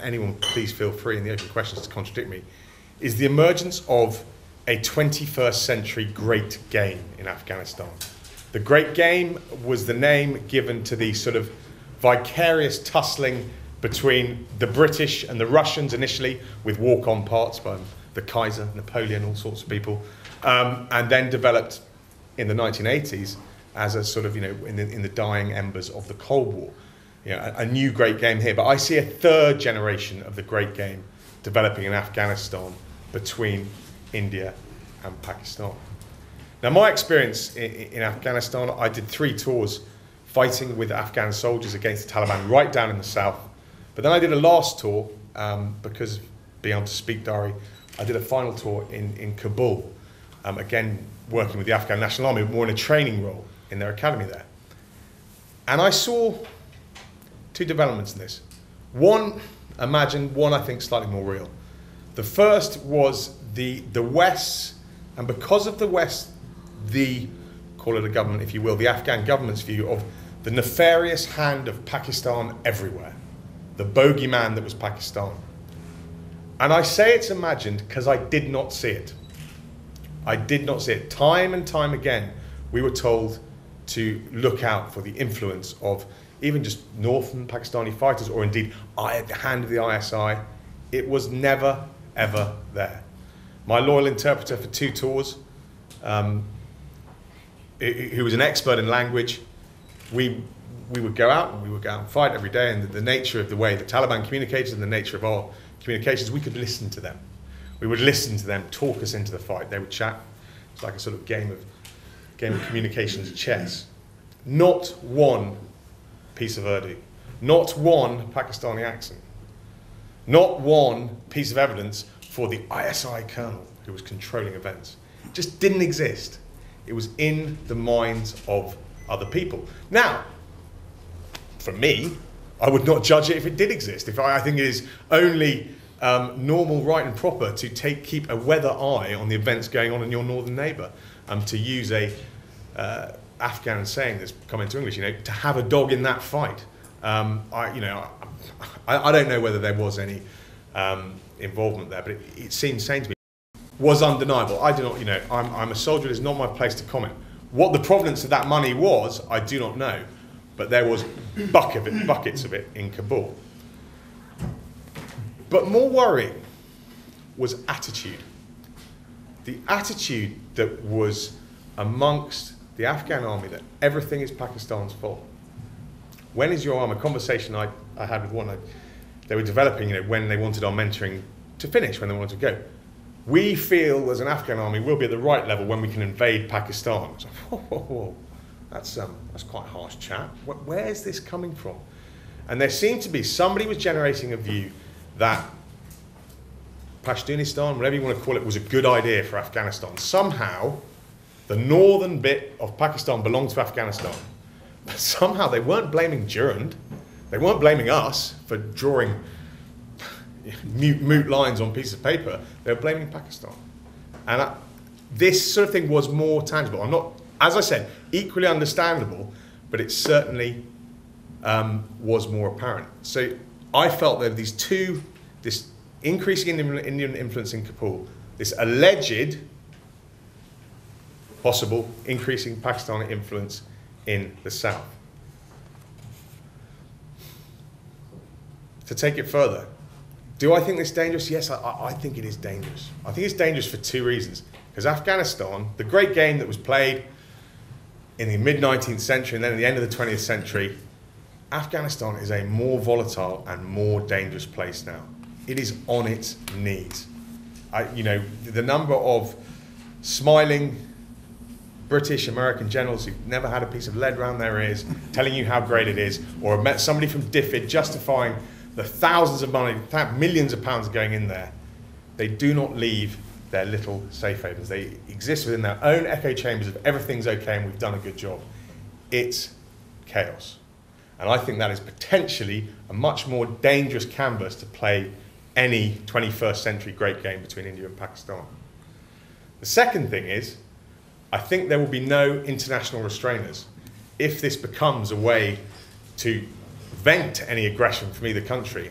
[SPEAKER 6] anyone please feel free in the open questions to contradict me, is the emergence of a 21st century great game in Afghanistan. The Great Game was the name given to the sort of vicarious tussling between the British and the Russians initially, with walk-on parts by the Kaiser, Napoleon, all sorts of people, and then developed in the 1980s as a sort of, in the dying embers of the Cold War. A new Great Game here. But I see a third generation of the Great Game developing in Afghanistan between India and Pakistan. Now, my experience in Afghanistan, I did 3 tours fighting with Afghan soldiers against the Taliban right down in the south. But then I did a last tour, because of being able to speak Dari, I did a final tour in Kabul, again working with the Afghan National Army, more in a training role in their academy there. And I saw 2 developments in this. One, I think slightly more real. The first was the West's, and because of the West, call it a government if you will, the Afghan government's view of the nefarious hand of Pakistan everywhere, the bogeyman that was Pakistan. And I say it's imagined because I did not see it. I did not see it. Time and time again, we were told to look out for the influence of even just northern Pakistani fighters, or indeed the hand of the ISI. It was never, ever there. My loyal interpreter for 2 tours, who was an expert in language, we would go out and fight every day, and the nature of the way the Taliban communicated and the nature of our communications, we could listen to them. We would listen to them talk us into the fight. They would chat. It's like a sort of game of communications chess. Not one piece of Urdu, not one Pakistani accent, not one piece of evidence for the ISI colonel who was controlling events. It just didn't exist. It was in the minds of other people. Now, for me, I would not judge it if it did exist. I think it is only normal, right and proper to keep a weather eye on the events going on in your northern neighbour. To use a Afghan saying that's come into English, to have a dog in that fight. I don't know whether there was any involvement there, but it seems sane to me. Was undeniable. I do not, I'm a soldier, it is not my place to comment. What the provenance of that money was, I do not know, but there was buckets of it in Kabul. But more worrying was attitude. The attitude that was amongst the Afghan army that everything is Pakistan's fault. When is your arm? A conversation I had with one, they were developing, when they wanted our mentoring to finish, when they wanted to go. We feel as an Afghan army we'll be at the right level when we can invade Pakistan. I was like, whoa. That's quite a harsh chat. Where's this coming from? And there seemed to be, somebody was generating a view that Pashtunistan, whatever you want to call it, was a good idea for Afghanistan. Somehow, the northern bit of Pakistan belonged to Afghanistan. But somehow they weren't blaming Durand. They weren't blaming us for drawing mute lines on pieces of paper. They were blaming Pakistan. And this sort of thing was more tangible. I'm not, as I said, equally understandable, but it certainly was more apparent. So I felt that this increasing Indian influence in Kabul, this alleged possible increasing Pakistani influence in the south. To take it further, do I think this dangerous? Yes, I think it is dangerous. I think it's dangerous for 2 reasons. Because Afghanistan, the great game that was played in the mid-19th century and then at the end of the 20th century, Afghanistan is a more volatile and more dangerous place now. It is on its knees. The number of smiling British, American generals who've never had a piece of lead around their ears telling you how great it is, or met somebody from DFID justifying the thousands of money, millions of pounds going in there, they do not leave their little safe havens. They exist within their own echo chambers of everything's okay and we've done a good job. It's chaos. And I think that is potentially a much more dangerous canvas to play any 21st century great game between India and Pakistan. The second thing is, I think there will be no international restrainers. If this becomes a way to vent any aggression from either country,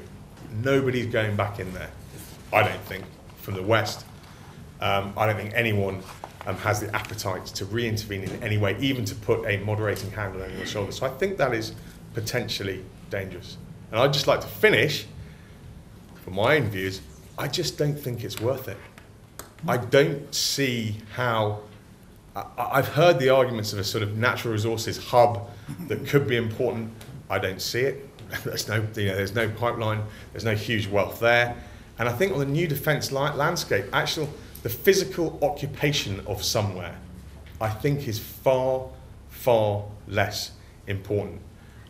[SPEAKER 6] nobody's going back in there, I don't think, from the West. I don't think anyone has the appetite to re-intervene in any way, even to put a moderating hand on anyone's shoulder. So I think that is potentially dangerous. And I'd just like to finish, from my own views, I just don't think it's worth it. I don't see how, I've heard the arguments of a sort of natural resources hub that could be important. I don't see it. There's no pipeline, there's no huge wealth there. And I think on the new defence landscape, the physical occupation of somewhere, I think is far, far less important.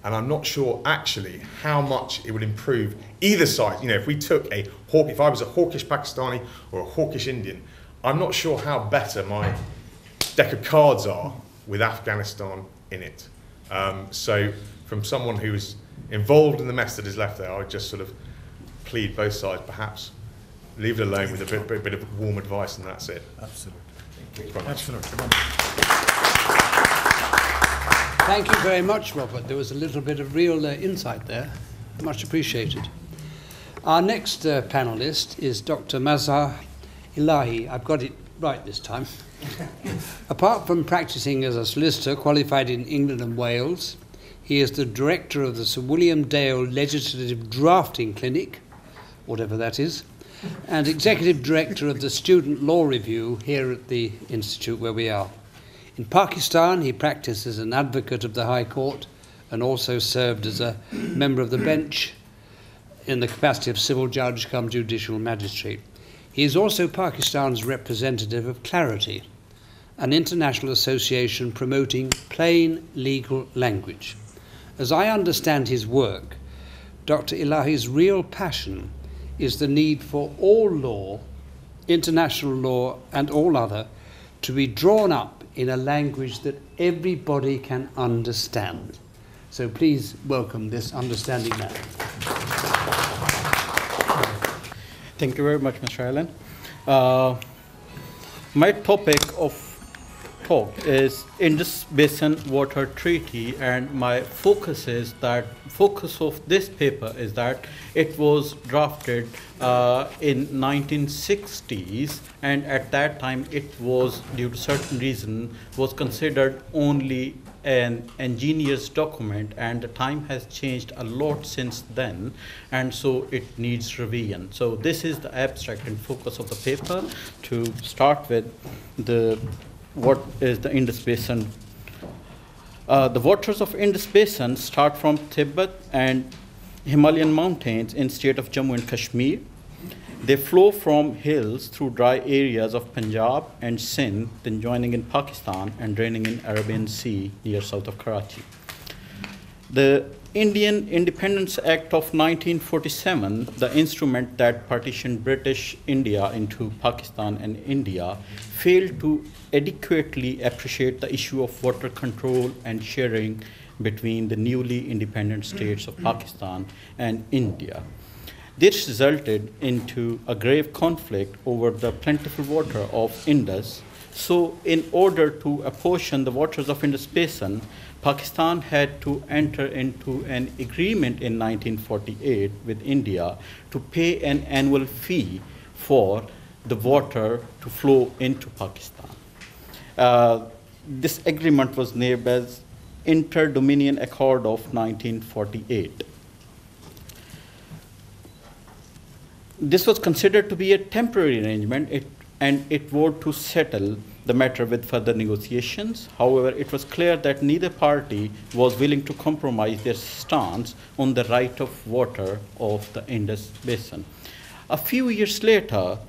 [SPEAKER 6] And I'm not sure actually how much it would improve either side. If if I was a hawkish Pakistani or a hawkish Indian, I'm not sure how better my deck of cards are with Afghanistan in it. So from someone who's involved in the mess that is left there, I would just sort of plead both sides, perhaps leave it alone with a bit of warm advice, and that's it.
[SPEAKER 1] Absolutely. Absolutely.
[SPEAKER 2] Thank you very much, Robert. There was a little bit of real insight there. Much appreciated. Our next panelist is Dr. Mazhar Ilahi. I've got it right this time. Apart from practicing as a solicitor qualified in England and Wales, he is the director of the Sir William Dale Legislative Drafting Clinic, whatever that is, and executive director of the Student Law Review here at the institute where we are. In Pakistan, he practiced as an advocate of the High Court and also served as a member of the bench in the capacity of civil judge cum judicial magistrate. He is also Pakistan's representative of Clarity, an international association promoting plain legal language. As I understand his work, Dr. Ilahi's real passion is the need for all law, international law and all other, to be drawn up in a language that everybody can understand. So please welcome this understanding man.
[SPEAKER 7] Thank you very much, Mr. Allen. My topic of talk is Indus Basin Water Treaty, and my focus of this paper is that it was drafted in 1960s, and at that time it was, due to certain reason, was considered only an engineer's document, and the time has changed a lot since then, and so it needs revision. So this is the abstract and focus of the paper. To start with, what is the Indus Basin? The waters of Indus Basin start from Tibet and Himalayan mountains in state of Jammu and Kashmir. They flow from hills through dry areas of Punjab and Sindh, then joining in Pakistan and draining in Arabian Sea near south of Karachi. The Indian Independence Act of 1947, the instrument that partitioned British India into Pakistan and India, failed to adequately appreciate the issue of water control and sharing between the newly independent states of Pakistan and India. This resulted into a grave conflict over the plentiful water of Indus. So in order to apportion the waters of Indus Basin, Pakistan had to enter into an agreement in 1948 with India to pay an annual fee for the water to flow into Pakistan. This agreement was named as Inter-Dominion Accord of 1948. This was considered to be a temporary arrangement, and it was to settle the matter with further negotiations. However, it was clear that neither party was willing to compromise their stance on the right of water of the Indus Basin. A few years later,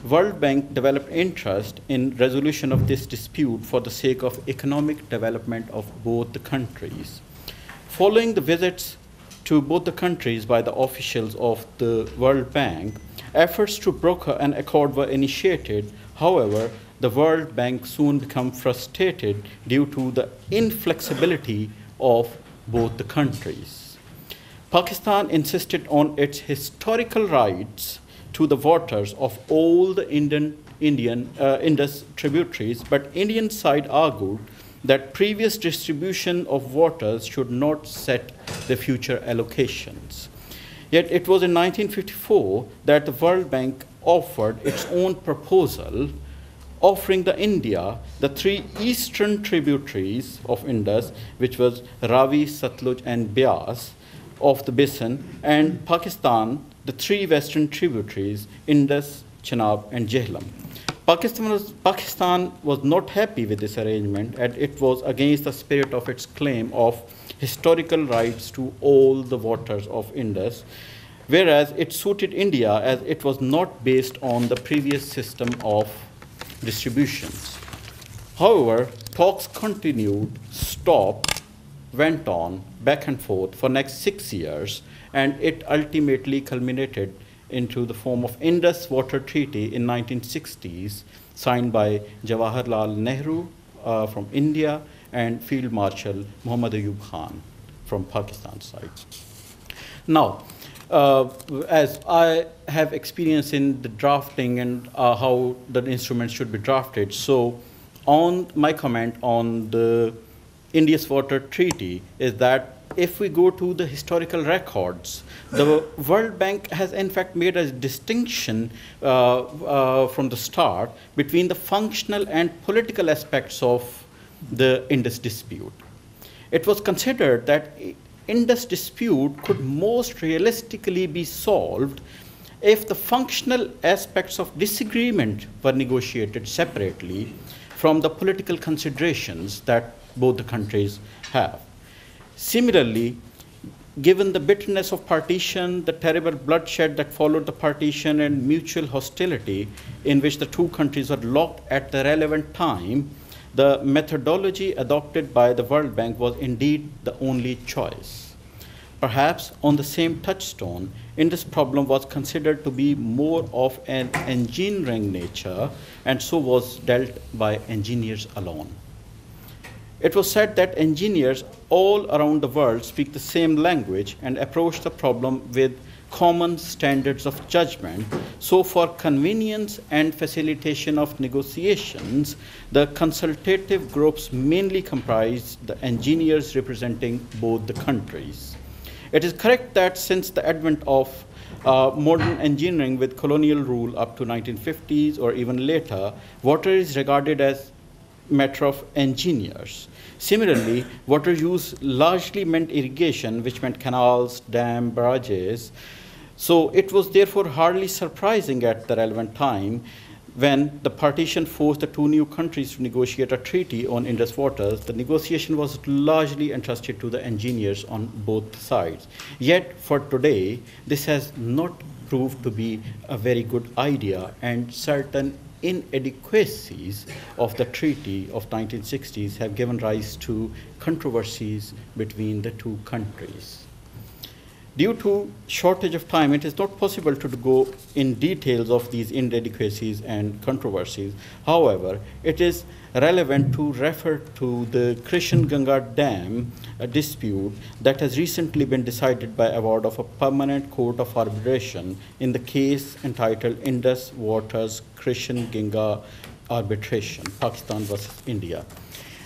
[SPEAKER 7] World Bank developed interest in resolution of this dispute for the sake of economic development of both the countries. Following the visits to both the countries by the officials of the World Bank, efforts to broker an accord were initiated. However, the World Bank soon became frustrated due to the inflexibility of both the countries. Pakistan insisted on its historical rights to the waters of all the Indus tributaries, but Indian side argued that previous distribution of waters should not set the future allocations. Yet it was in 1954 that the World Bank offered its own proposal, offering India the three eastern tributaries of Indus, which was Ravi, Satluj, and Beas of the basin, and Pakistan the three western tributaries, Indus, Chenab, and Jhelum. Pakistan was not happy with this arrangement, and it was against the spirit of its claim of historical rights to all the waters of Indus, whereas it suited India as it was not based on the previous system of distributions. However, talks continued, stopped, went on, back and forth for next 6 years, and it ultimately culminated into the form of Indus Water Treaty in 1960s, signed by Jawaharlal Nehru from India and Field Marshal Muhammad Ayub Khan from Pakistan side. Now, as I have experience in the drafting and how the instruments should be drafted, so on my comment on the Indus Water Treaty is that if we go to the historical records, the World Bank has in fact made a distinction from the start between the functional and political aspects of the Indus dispute. It was considered that Indus dispute could most realistically be solved if the functional aspects of disagreement were negotiated separately from the political considerations that both the countries have. Similarly, given the bitterness of partition, the terrible bloodshed that followed the partition, and mutual hostility in which the two countries were locked at the relevant time, the methodology adopted by the World Bank was indeed the only choice. Perhaps on the same touchstone, Indus problem was considered to be more of an engineering nature, and so was dealt by engineers alone. It was said that engineers all around the world speak the same language and approach the problem with common standards of judgment. So for convenience and facilitation of negotiations, the consultative groups mainly comprised the engineers representing both the countries. It is correct that since the advent of modern engineering with colonial rule up to 1950s or even later, water is regarded as matter of engineers. Similarly, water use largely meant irrigation, which meant canals, dams, barrages. So it was therefore hardly surprising at the relevant time when the partition forced the two new countries to negotiate a treaty on Indus waters. The negotiation was largely entrusted to the engineers on both sides. Yet for today, this has not proved to be a very good idea, and certain inadequacies of the treaty of 1960s have given rise to controversies between the two countries. Due to shortage of time, it is not possible to go in details of these inadequacies and controversies. However, it is relevant to refer to the Krishan Ganga Dam dispute that has recently been decided by award of a permanent court of arbitration in the case entitled Indus Waters Krishan Ganga Arbitration, Pakistan versus India.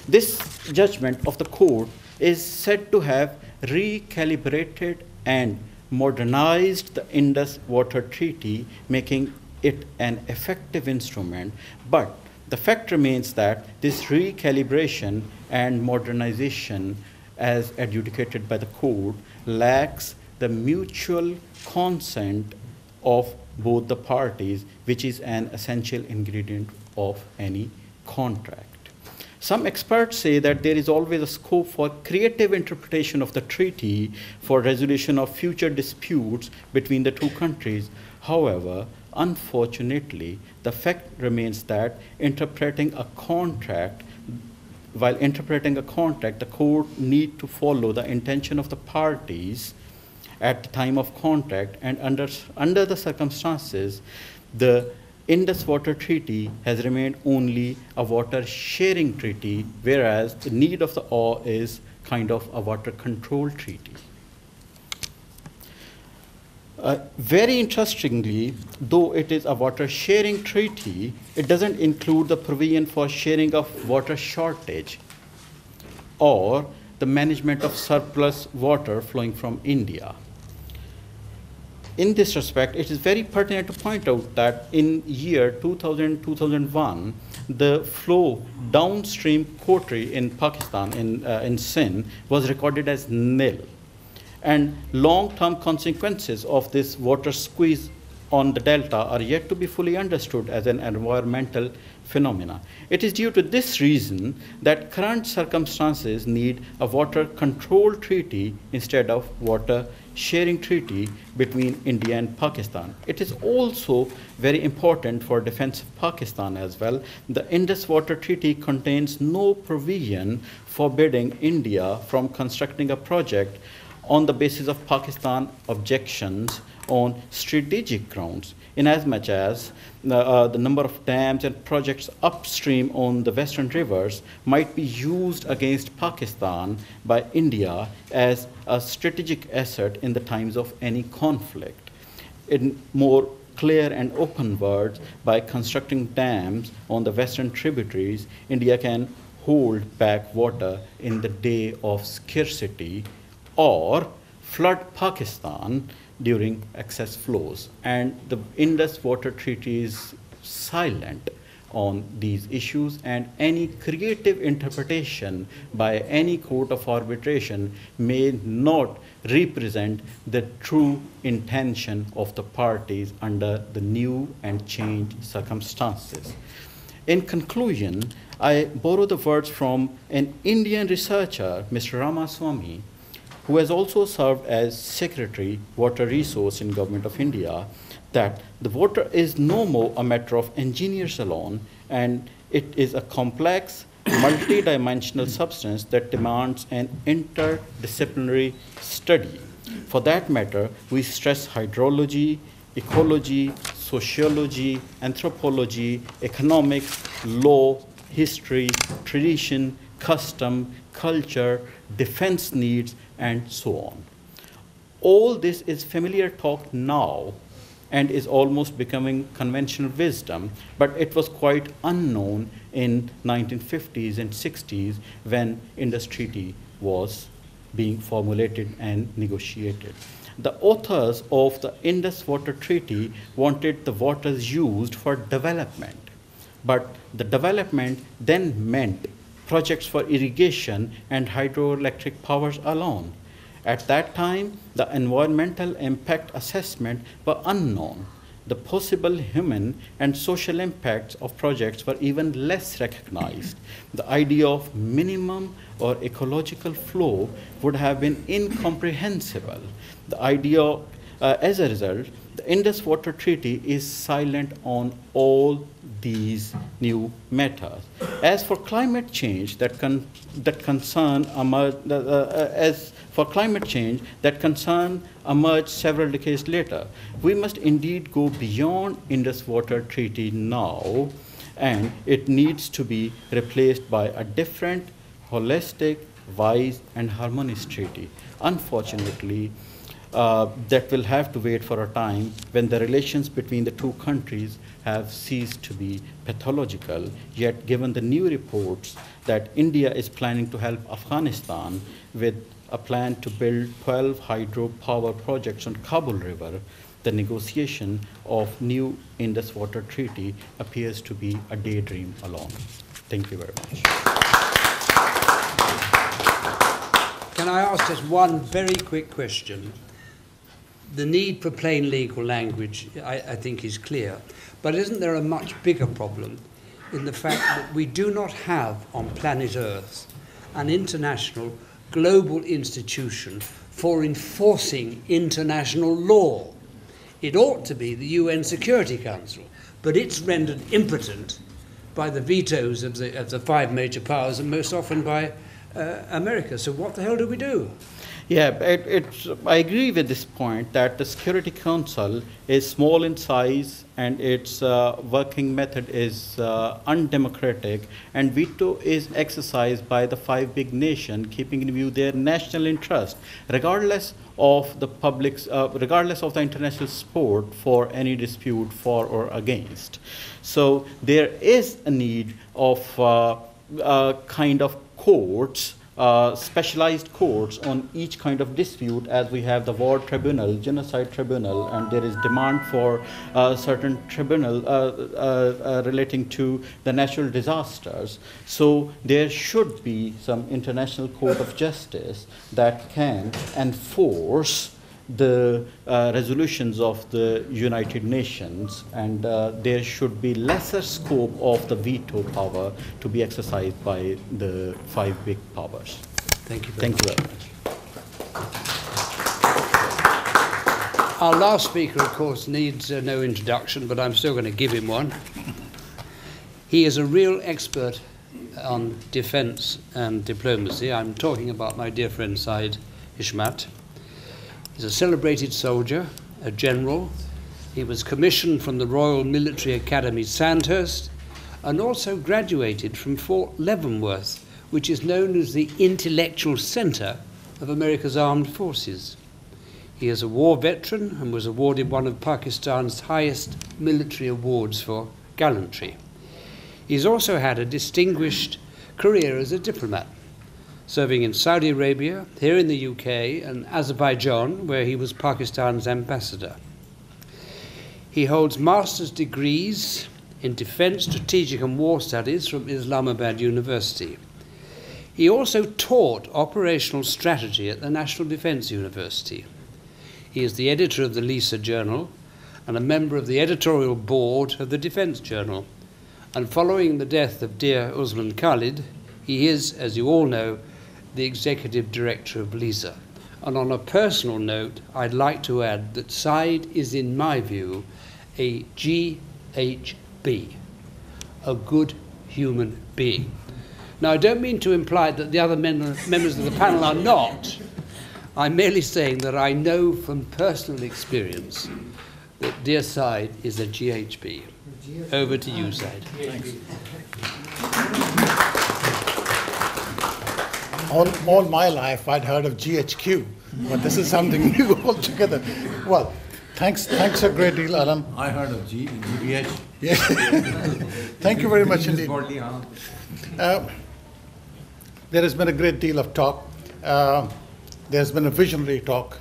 [SPEAKER 7] This judgment of the court is said to have recalibrated and modernized the Indus Water Treaty, making it an effective instrument. But the fact remains that this recalibration and modernization, as adjudicated by the court, lacks the mutual consent of both the parties, which is an essential ingredient of any contract. Some experts say that there is always a scope for creative interpretation of the treaty for resolution of future disputes between the two countries. However, unfortunately, the fact remains that while interpreting a contract, the court need to follow the intention of the parties at the time of contract, and under the circumstances, the Indus Water Treaty has remained only a water sharing treaty, whereas the need of the hour is kind of a water control treaty. Very interestingly, though it is a water sharing treaty, it doesn't include the provision for sharing of water shortage or the management of surplus water flowing from India. In this respect, it is very pertinent to point out that in year 2000-2001, the flow downstream Kotri in Pakistan, in Sindh, was recorded as nil. And long-term consequences of this water squeeze on the delta are yet to be fully understood as an environmental phenomena. It is due to this reason that current circumstances need a water control treaty instead of water sharing treaty between India and Pakistan. It is also very important for defense of Pakistan as well. The Indus Water Treaty contains no provision forbidding India from constructing a project on the basis of Pakistan objections on strategic grounds, inasmuch as the number of dams and projects upstream on the western rivers might be used against Pakistan by India as a strategic asset in the times of any conflict. In more clear and open words, by constructing dams on the western tributaries, India can hold back water in the day of scarcity or flood Pakistan during excess flows. And the Indus Water Treaty is silent on these issues, and any creative interpretation by any court of arbitration may not represent the true intention of the parties under the new and changed circumstances. In conclusion, I borrow the words from an Indian researcher, Mr. Ramaswamy, who has also served as Secretary, Water Resource in Government of India, that the water is no more a matter of engineers alone, and it is a complex, multi-dimensional substance that demands an interdisciplinary study. For that matter, we stress hydrology, ecology, sociology, anthropology, economics, law, history, tradition, custom, culture, defense needs, and so on. All this is familiar talk now and is almost becoming conventional wisdom, but it was quite unknown in 1950s and 60s when Indus Treaty was being formulated and negotiated. The authors of the Indus Water Treaty wanted the waters used for development, but the development then meant projects for irrigation and hydroelectric powers alone. At that time, the environmental impact assessment were unknown. The possible human and social impacts of projects were even less recognized. The idea of minimum or ecological flow would have been incomprehensible. The idea, as a result, the Indus Water Treaty is silent on all these new matters. As for climate change that concern emerged several decades later, we must indeed go beyond Indus Water Treaty now, and it needs to be replaced by a different, holistic, wise, and harmonious treaty. Unfortunately, that will have to wait for a time when the relations between the two countries have ceased to be pathological. Yet, given the new reports that India is planning to help Afghanistan with a plan to build 12 hydropower projects on Kabul River, the negotiation of new Indus Water Treaty appears to be a daydream alone. Thank you very much.
[SPEAKER 2] Can I ask just one very quick question? The need for plain legal language, I think, is clear. But isn't there a much bigger problem in the fact that we do not have on planet Earth an international global institution for enforcing international law? It ought to be the UN Security Council, but it's rendered impotent by the vetoes of the 5 major powers, and most often by America. So what the hell do we do?
[SPEAKER 7] Yeah, I agree with this point that the Security Council is small in size and its working method is undemocratic, and veto is exercised by the 5 big nations, keeping in view their national interest, regardless of the public's, regardless of the international support for any dispute for or against. So there is a need of kind of courts, specialized courts on each kind of dispute, as we have the war tribunal, genocide tribunal, and there is demand for certain tribunal relating to the natural disasters. So there should be some international court of justice that can enforce the resolutions of the United Nations, and there should be lesser scope of the veto power to be exercised by the 5 big powers.
[SPEAKER 2] Thank you very
[SPEAKER 7] Thank
[SPEAKER 2] much.
[SPEAKER 7] you very much.
[SPEAKER 2] Our last speaker, of course, needs no introduction, but I'm still going to give him one. He is a real expert on defense and diplomacy. I'm talking about my dear friend Said Hishmat. He's a celebrated soldier, a general. He was commissioned from the Royal Military Academy Sandhurst and also graduated from Fort Leavenworth, which is known as the intellectual centre of America's armed forces. He is a war veteran and was awarded one of Pakistan's highest military awards for gallantry. He's also had a distinguished career as a diplomat, serving in Saudi Arabia, here in the UK, and Azerbaijan, where he was Pakistan's ambassador. He holds master's degrees in Defence, Strategic and War Studies from Islamabad University. He also taught operational strategy at the National Defence University. He is the editor of the Lisa Journal and a member of the editorial board of the Defence Journal. And following the death of dear Usman Khalid, he is, as you all know, the executive director of LISA. And on a personal note, I'd like to add that Said is, in my view, a GHB, a good human being. Now, I don't mean to imply that the other members of the panel are not. I'm merely saying that I know from personal experience that dear Said is a GHB. Over to you, Said.
[SPEAKER 1] Thanks. All my life I'd heard of GHQ, but this is something new altogether. Well, thanks a great deal, Alan.
[SPEAKER 3] I heard of GBH.
[SPEAKER 1] Yeah. Thank you very much indeed. There has been a great deal of talk. There's been a visionary talk.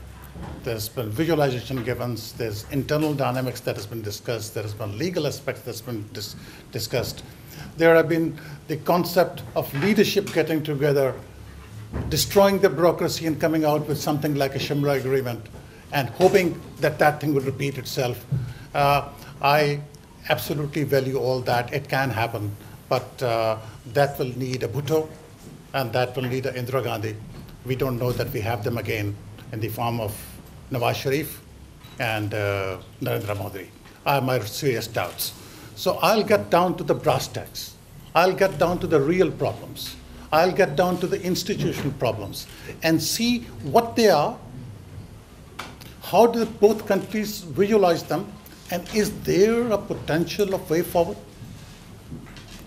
[SPEAKER 1] There's been visualization given. There's internal dynamics that has been discussed. There has been legal aspects that's been discussed. There have been the concept of leadership getting together, destroying the bureaucracy and coming out with something like a Shimla agreement and hoping that that thing would repeat itself. I absolutely value all that. It can happen, but that will need a Bhutto and that will need a Indira Gandhi. We don't know that we have them again in the form of Nawaz Sharif and Narendra Modi. I have my serious doubts. So I'll get down to the brass tacks. I'll get down to the real problems. I'll get down to the institutional problems and see what they are, how do both countries visualize them, and is there a potential of way forward?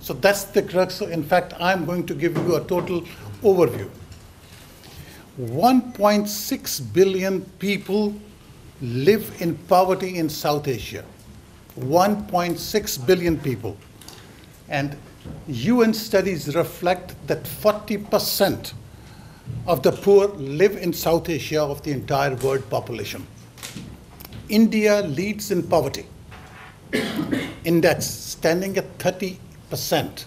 [SPEAKER 1] So that's the crux. So in fact, I'm going to give you a total overview. 1.6 billion people live in poverty in South Asia. 1.6 billion people. And UN studies reflect that 40% of the poor live in South Asia of the entire world population. India leads in poverty. Index standing at 30%.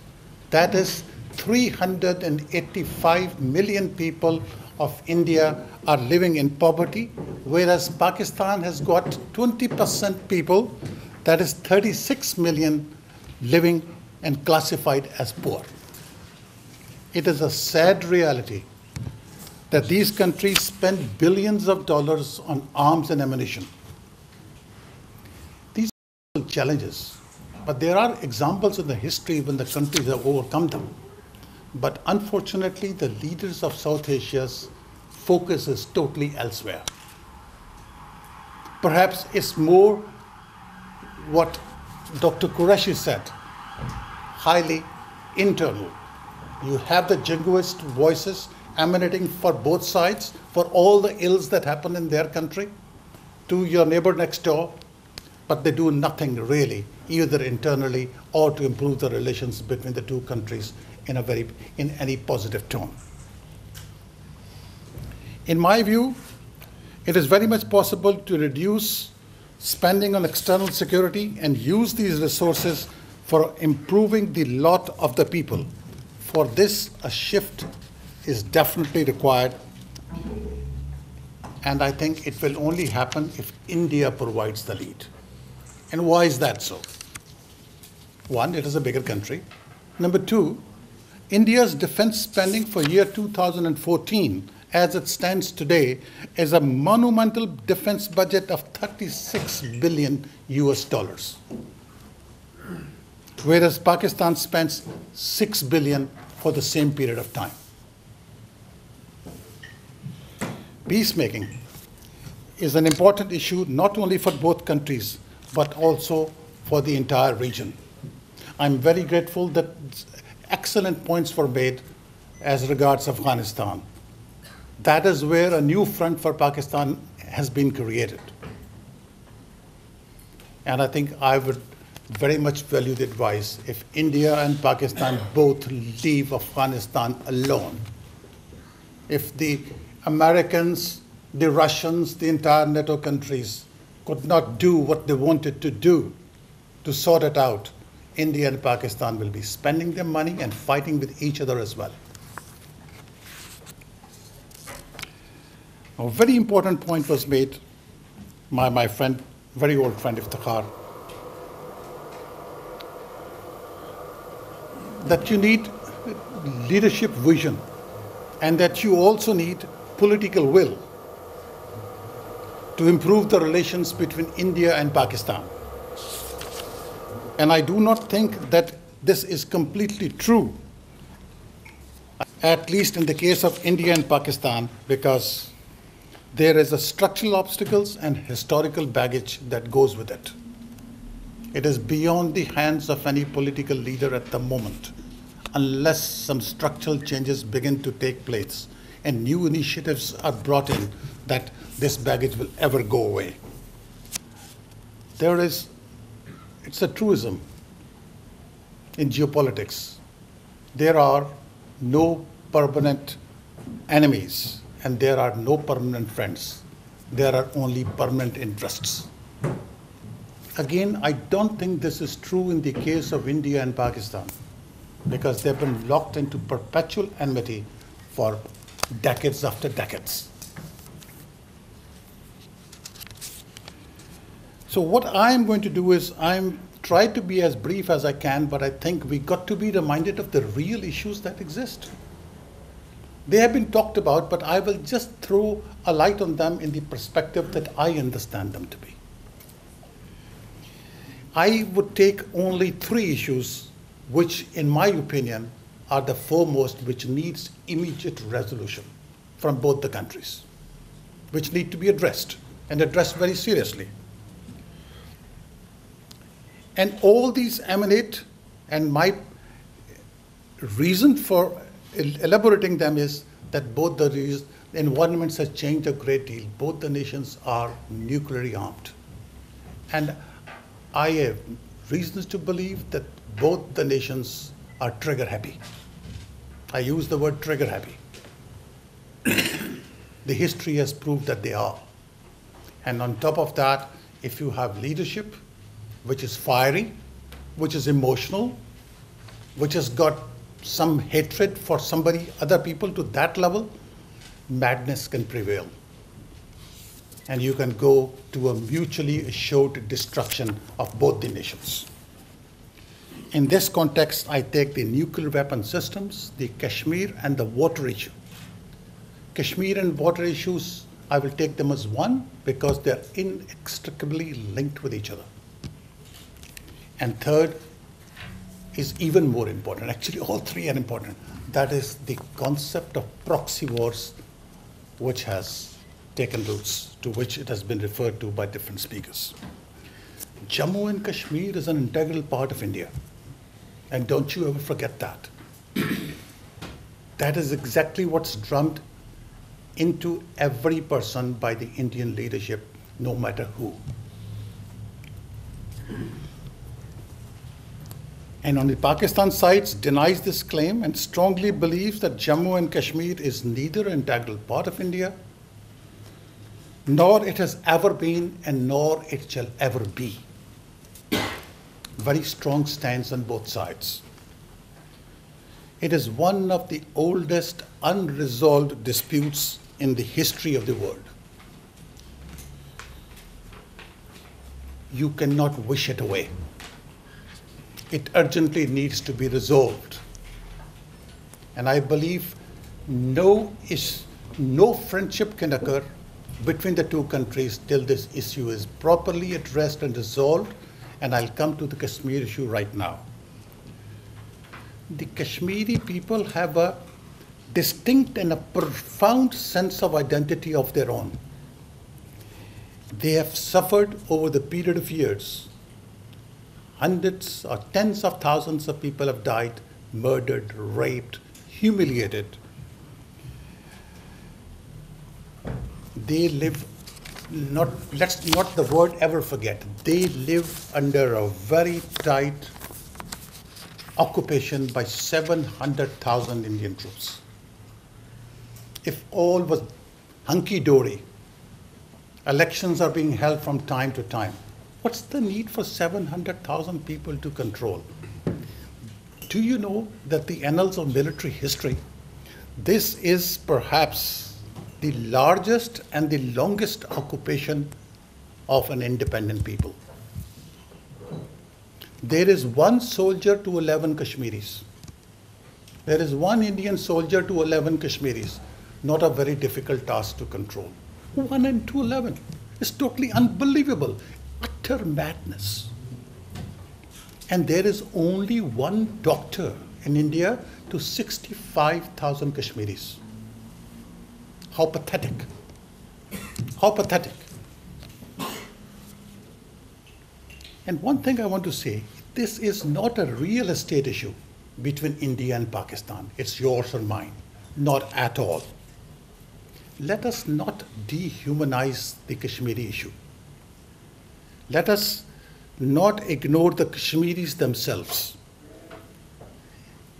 [SPEAKER 1] That is 385 million people of India are living in poverty, whereas Pakistan has got 20% people, that is 36 million living and classified as poor. It is a sad reality that these countries spend billions of dollars on arms and ammunition. challenges. But there are examples in the history when the countries have overcome them. But unfortunately, the leaders of South Asia's focus is totally elsewhere. Perhaps it's more what Dr. Qureshi said, highly internal. You have the jingoist voices emanating for both sides, for all the ills that happen in their country, to your neighbor next door, but they do nothing really, either internally or to improve the relations between the two countries in any positive tone. In my view, it is very much possible to reduce spending on external security and use these resources for improving the lot of the people. For this, a shift is definitely required, and I think it will only happen if India provides the lead. And why is that so? One, it is a bigger country. Number two, India's defense spending for year 2014, as it stands today, is a monumental defense budget of 36 billion US dollars. Whereas Pakistan spends 6 billion for the same period of time. Peacemaking is an important issue not only for both countries, but also for the entire region. I'm very grateful that excellent points were made as regards Afghanistan. That is where a new front for Pakistan has been created. And I think I would very much value the advice if India and Pakistan both leave Afghanistan alone. If the Americans, the Russians, the entire NATO countries could not do what they wanted to do to sort it out, India and Pakistan will be spending their money and fighting with each other as well. A very important point was made by my friend, very old friend Iftikhar, that you need leadership vision and that you also need political will to improve the relations between India and Pakistan. And I do not think that this is completely true, at least in the case of India and Pakistan, because there is a structural obstacles and historical baggage that goes with it. It is beyond the hands of any political leader at the moment, unless some structural changes begin to take place and new initiatives are brought in, that this baggage will ever go away. It's a truism in geopolitics. There are no permanent enemies and there are no permanent friends. There are only permanent interests. Again, I don't think this is true in the case of India and Pakistan, because they've been locked into perpetual enmity for decades after decades. So what I'm going to do is I'm try to be as brief as I can, but I think we got to be reminded of the real issues that exist. They have been talked about, but I will just throw a light on them in the perspective that I understand them to be. I would take only 3 issues which, in my opinion, are the foremost, which needs immediate resolution from both the countries, which need to be addressed and addressed very seriously. And all these emanate, and my reason for elaborating them is that both the environments have changed a great deal. Both the nations are nuclearly armed. And I have reasons to believe that both the nations are trigger happy. I use the word trigger happy. The history has proved that they are. And on top of that, if you have leadership, which is fiery, which is emotional, which has got some hatred for somebody, other people to that level, madness can prevail. And you can go to a mutually assured destruction of both the nations. In this context, I take the nuclear weapon systems, the Kashmir and the water issue. Kashmir and water issues, I will take them as one because they're inextricably linked with each other. And third is even more important. Actually, all three are important. That is the concept of proxy wars, which has taken roots, to which it has been referred to by different speakers. Jammu and Kashmir is an integral part of India. And don't you ever forget that. That is exactly what's drummed into every person by the Indian leadership, no matter who. And on the Pakistan side, denies this claim and strongly believes that Jammu and Kashmir is neither an integral part of India, nor it has ever been, and nor it shall ever be. Very strong stance on both sides. It is one of the oldest unresolved disputes in the history of the world. You cannot wish it away. It urgently needs to be resolved. And I believe no friendship can occur between the two countries till this issue is properly addressed and resolved. And I'll come to the Kashmir issue right now. The Kashmiri people have a distinct and a profound sense of identity of their own. They have suffered over the period of years. Hundreds or tens of thousands of people have died, murdered, raped, humiliated. They live, let's not the word ever forget, they live under a very tight occupation by 700,000 Indian troops. If all was hunky-dory, elections are being held from time to time, what's the need for 700,000 people to control? Do you know that the annals of military history, this is perhaps the largest and the longest occupation of an independent people? There is one soldier to 11 Kashmiris. There is one Indian soldier to 11 Kashmiris. Not a very difficult task to control. 1 and to 11. It's totally unbelievable. Utter madness. And there is only one doctor in India to 65,000 Kashmiris. How pathetic. How pathetic. And one thing I want to say, this is not a real estate issue between India and Pakistan. It's yours or mine. Not at all. Let us not dehumanize the Kashmiri issue. Let us not ignore the Kashmiris themselves.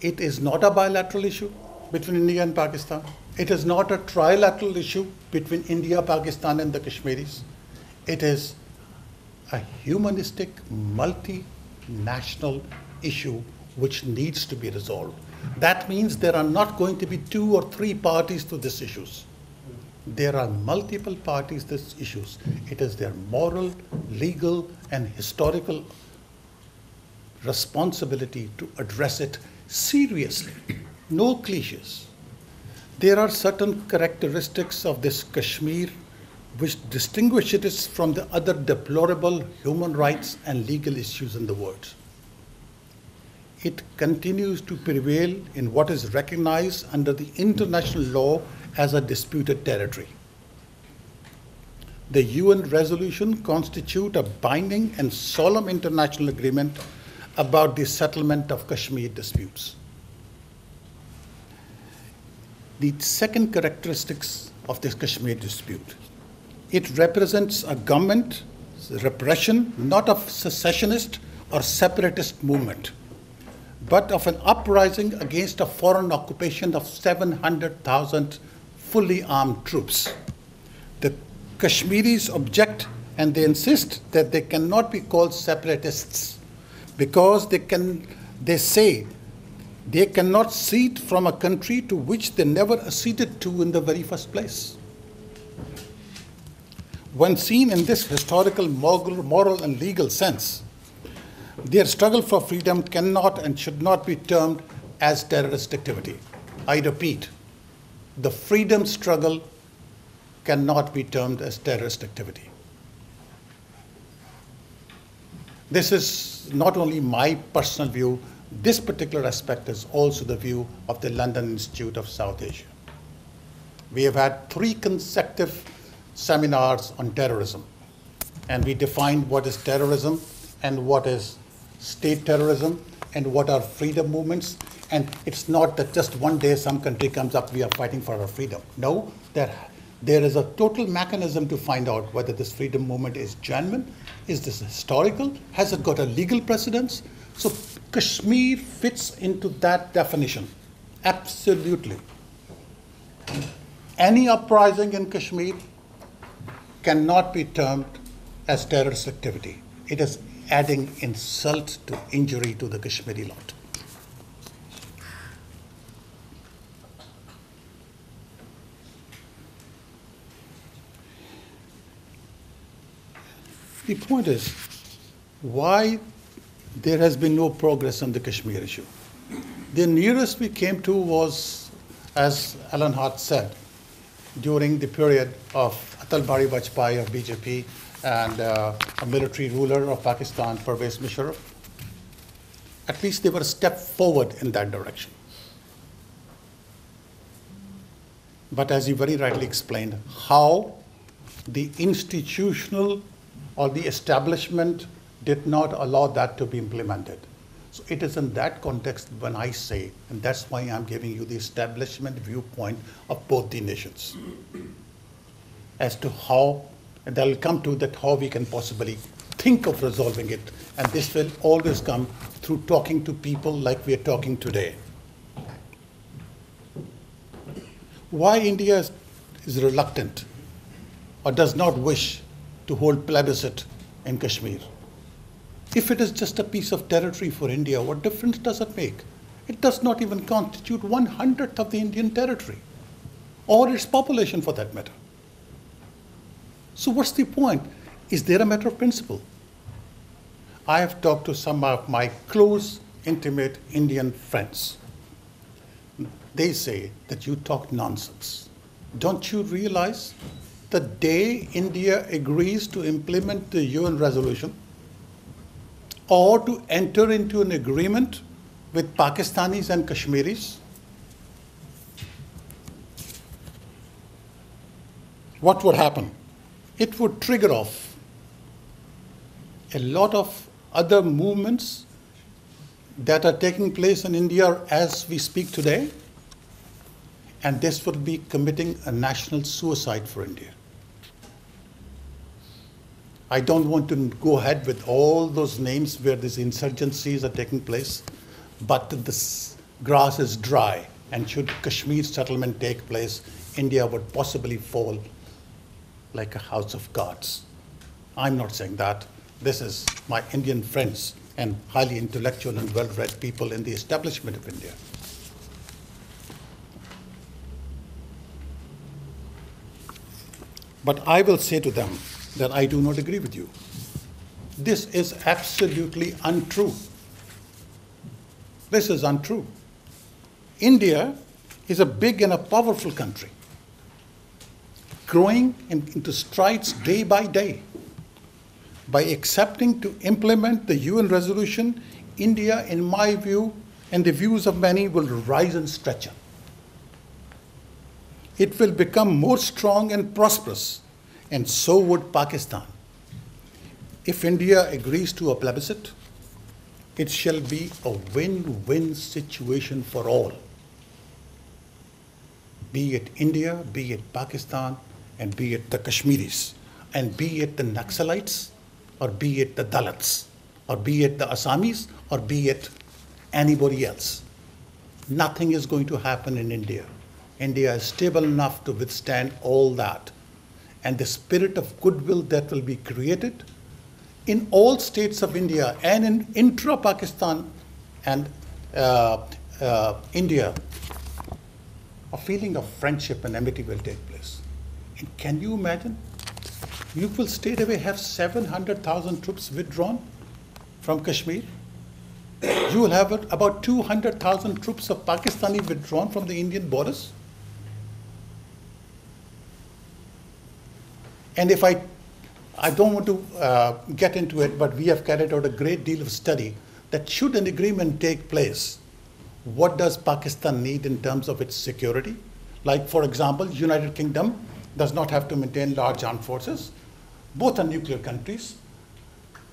[SPEAKER 1] It is not a bilateral issue between India and Pakistan. It is not a trilateral issue between India, Pakistan, and the Kashmiris. It is a humanistic, multinational issue which needs to be resolved. That means there are not going to be 2 or 3 parties to these issues. There are multiple parties to these issues. It is their moral, legal, and historical responsibility to address it seriously. No cliches. There are certain characteristics of this Kashmir which distinguish it from the other deplorable human rights and legal issues in the world. It continues to prevail in what is recognized under the international law as a disputed territory. The UN resolution constitutes a binding and solemn international agreement about the settlement of Kashmir disputes. The second characteristics of this Kashmir dispute, it represents a government repression not of secessionist or separatist movement, but of an uprising against a foreign occupation of 700,000 fully armed troops. The Kashmiris object and they insist that they cannot be called separatists because they say they cannot cede from a country to which they never acceded to in the very first place. When seen in this historical, moral, and legal sense, their struggle for freedom cannot and should not be termed as terrorist activity. I repeat, the freedom struggle cannot be termed as terrorist activity. This is not only my personal view, this particular aspect is also the view of the London Institute of South Asia. We have had 3 consecutive seminars on terrorism, and we defined what is terrorism and what is state terrorism and what are freedom movements. And it's not that just one day some country comes up, we are fighting for our freedom. No, there is a total mechanism to find out whether this freedom movement is genuine, is this historical, has it got a legal precedence? So Kashmir fits into that definition, absolutely. Any uprising in Kashmir cannot be termed as terrorist activity. It is adding insult to injury to the Kashmiri lot. The point is, why there has been no progress on the Kashmir issue. The nearest we came to was, as Alan Hart said, during the period of Atal Bihari Vajpayee of BJP and a military ruler of Pakistan, Pervez Musharraf. At least they were a step forward in that direction. But as you very rightly explained, how the institutional or the establishment did not allow that to be implemented. So it is in that context when I say, and that's why I'm giving you the establishment viewpoint of both the nations, as to how, and I'll come to that, how we can possibly think of resolving it. And this will always come through talking to people like we are talking today. Why India is reluctant or does not wish to hold plebiscite in Kashmir? If it is just a piece of territory for India, what difference does it make? It does not even constitute 1/100th of the Indian territory, or its population for that matter. So what's the point? Is there a matter of principle? I have talked to some of my close, intimate Indian friends. They say that you talk nonsense. Don't you realize the day India agrees to implement the UN resolution or to enter into an agreement with Pakistanis and Kashmiris, what would happen? It would trigger off a lot of other movements that are taking place in India as we speak today, and this would be committing a national suicide for India. I don't want to go ahead with all those names where these insurgencies are taking place, but this grass is dry, and should Kashmir settlement take place, India would possibly fall like a house of cards. I'm not saying that. This is my Indian friends and highly intellectual and well-read people in the establishment of India. But I will say to them that I do not agree with you. This is absolutely untrue. This is untrue. India is a big and a powerful country, growing into strides day by day. By accepting to implement the UN resolution, India, in my view, and the views of many, will rise in stature. It will become more strong and prosperous, and so would Pakistan. If India agrees to a plebiscite, it shall be a win-win situation for all. Be it India, be it Pakistan, and be it the Kashmiris, and be it the Naxalites, or be it the Dalits, or be it the Assamese, or be it anybody else. Nothing is going to happen in India. India is stable enough to withstand all that. And the spirit of goodwill that will be created in all states of India and in intra-Pakistan and India, a feeling of friendship and amity will take place. And can you imagine? You will straight away have 700,000 troops withdrawn from Kashmir. You will have about 200,000 troops of Pakistani withdrawn from the Indian borders. And if I I don't want to get into it, but we have carried out a great deal of study that should an agreement take place, what does Pakistan need in terms of its security? Like, for example, United Kingdom does not have to maintain large armed forces. Both are nuclear countries.